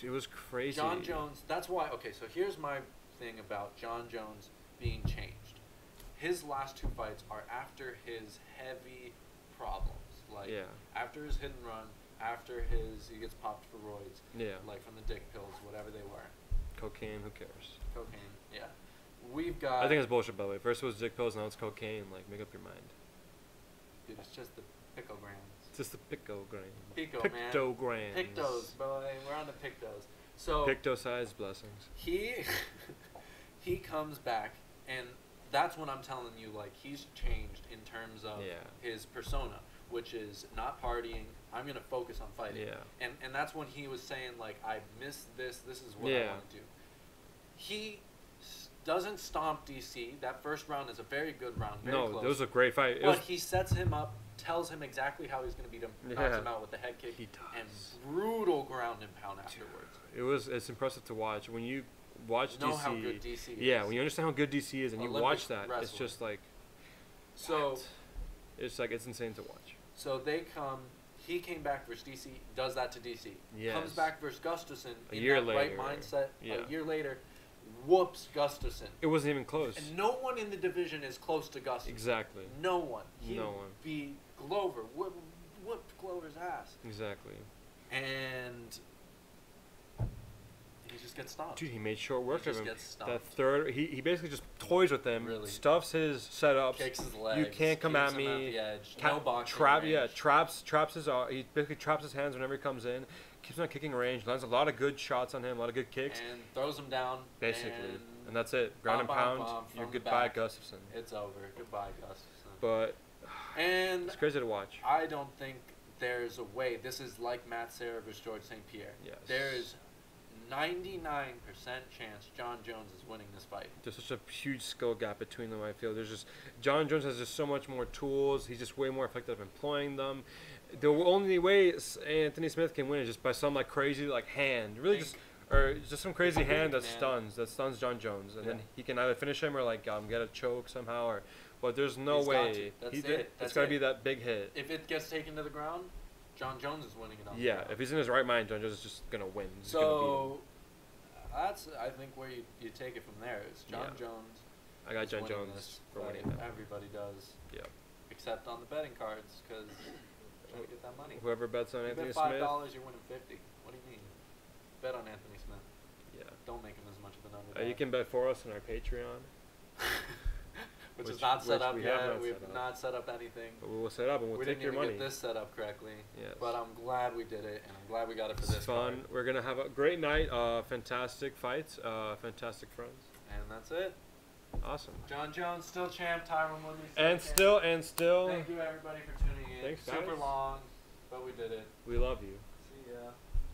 A: Dude, it was crazy.
B: John Jones. That's why. Okay, so here's my thing about John Jones being changed. His last 2 fights are after his heavy problems, like
A: Yeah.
B: after his hit and run, after he gets popped for roids,
A: Yeah.
B: like from the dick pills, whatever they were,
A: Cocaine. Who cares?
B: cocaine. Yeah, we've got.
A: I think it's bullshit, by the way. First it was dick pills, now it's cocaine. Like, make up your mind.
B: Dude, it's just the picograms.
A: It's just the picogram.
B: Pico, man.
A: Pictograms.
B: Pictos, boy. We're on the pictos. So
A: Picto-sized blessings.
B: he comes back, and that's when I'm telling you, like, he's changed in terms of
A: Yeah.
B: his persona, which is not partying. I'm gonna focus on fighting.
A: Yeah.
B: And that's when he was saying, like, I miss this. This is what I
A: Yeah.
B: want to do. He doesn't stomp DC. That first round is a very good round. Very
A: No,
B: close.
A: it was a great fight. It
B: But
A: was,
B: he sets him up, tells him exactly how he's going to beat him, knocks
A: Yeah.
B: him out with the head kick,
A: He
B: and
A: does.
B: brutal ground and pound afterwards.
A: It's impressive to watch. When you watch
B: Know
A: DC,
B: how good DC is.
A: yeah, when you understand how good DC is and you
B: Olympic
A: watch that, it's
B: wrestling.
A: just like,
B: So,
A: what? It's like, it's insane to watch.
B: so they come. He came back versus DC, does that to DC.
A: Yes.
B: Comes back versus Gustafsson
A: A
B: in
A: year
B: that
A: later.
B: right mindset.
A: Yeah.
B: A year later, whoops Gustafsson.
A: It wasn't even close.
B: And no one in the division is close to Gustafsson.
A: Exactly.
B: No one. He
A: No one.
B: beat Glover. Whooped Glover's ass.
A: Exactly.
B: And he just gets stopped.
A: Dude, he made short work
B: He
A: of
B: just
A: him.
B: gets stopped.
A: That third, he basically just toys with him,
B: Really.
A: stuffs his setups.
B: Kicks his legs.
A: You can't come
B: keeps
A: at
B: him
A: me.
B: the edge.
A: Ca-
B: No boxing range.
A: traps his. He basically traps his hands whenever he comes in. Keeps him on kicking range. Lands a lot of good shots on him. A lot of good kicks.
B: And throws him down.
A: Basically,
B: And
A: and that's it. Ground and
B: bomb,
A: pound.
B: bomb
A: You're
B: from the
A: goodbye,
B: back.
A: Gustafsson.
B: it's over. Goodbye, Gustafsson.
A: But
B: And
A: it's crazy to watch.
B: I don't think there's a way. This is like Matt Serra versus George St. Pierre.
A: Yes.
B: There is 99% chance John Jones is winning this fight.
A: There's such a huge skill gap between them. I feel there's just John Jones has just so much more tools. He's just way more effective employing them. The only way Anthony Smith can win is just by some like crazy like hand, really just some crazy
B: Think,
A: hand that
B: man.
A: stuns John Jones, and
B: Yeah.
A: then he can either finish him or like get a choke somehow, or but there's no
B: He's got
A: way.
B: to. That's it.
A: It's
B: That's
A: got to
B: it.
A: be that big hit.
B: If it gets taken to the ground, John Jones is winning it on the
A: Yeah,
B: ground.
A: if he's in his right mind, John Jones is just gonna win. He's gonna
B: So that's I think where you take it from there is John
A: Yeah.
B: Jones.
A: beat him. I got
B: is
A: John
B: winning
A: Jones
B: this
A: for
B: fight.
A: winning that.
B: Everybody does.
A: Yeah.
B: except on the betting cards, because trying to get that money.
A: Whoever bets on Anthony
B: Bet $5,
A: Smith.
B: you're winning 50. What do you mean? Bet on Anthony Smith.
A: Yeah.
B: Don't make him as much of an underdog.
A: You can bet for us on our Patreon.
B: which is not set up yet.
A: We
B: We've not set up anything.
A: But we will set up and we'll take your money.
B: We didn't even get this set up correctly.
A: Yes.
B: But I'm glad we did it, and I'm glad we got it for this
A: fun.
B: card.
A: We're going to have a great night. Fantastic fights. Fantastic friends.
B: And that's it.
A: Awesome.
B: John Jones still champ. Tyron Woodley
A: and still. Thank
B: you everybody for tuning in.
A: Thanks,
B: Super
A: guys.
B: long, but we did it.
A: We love you.
B: See ya.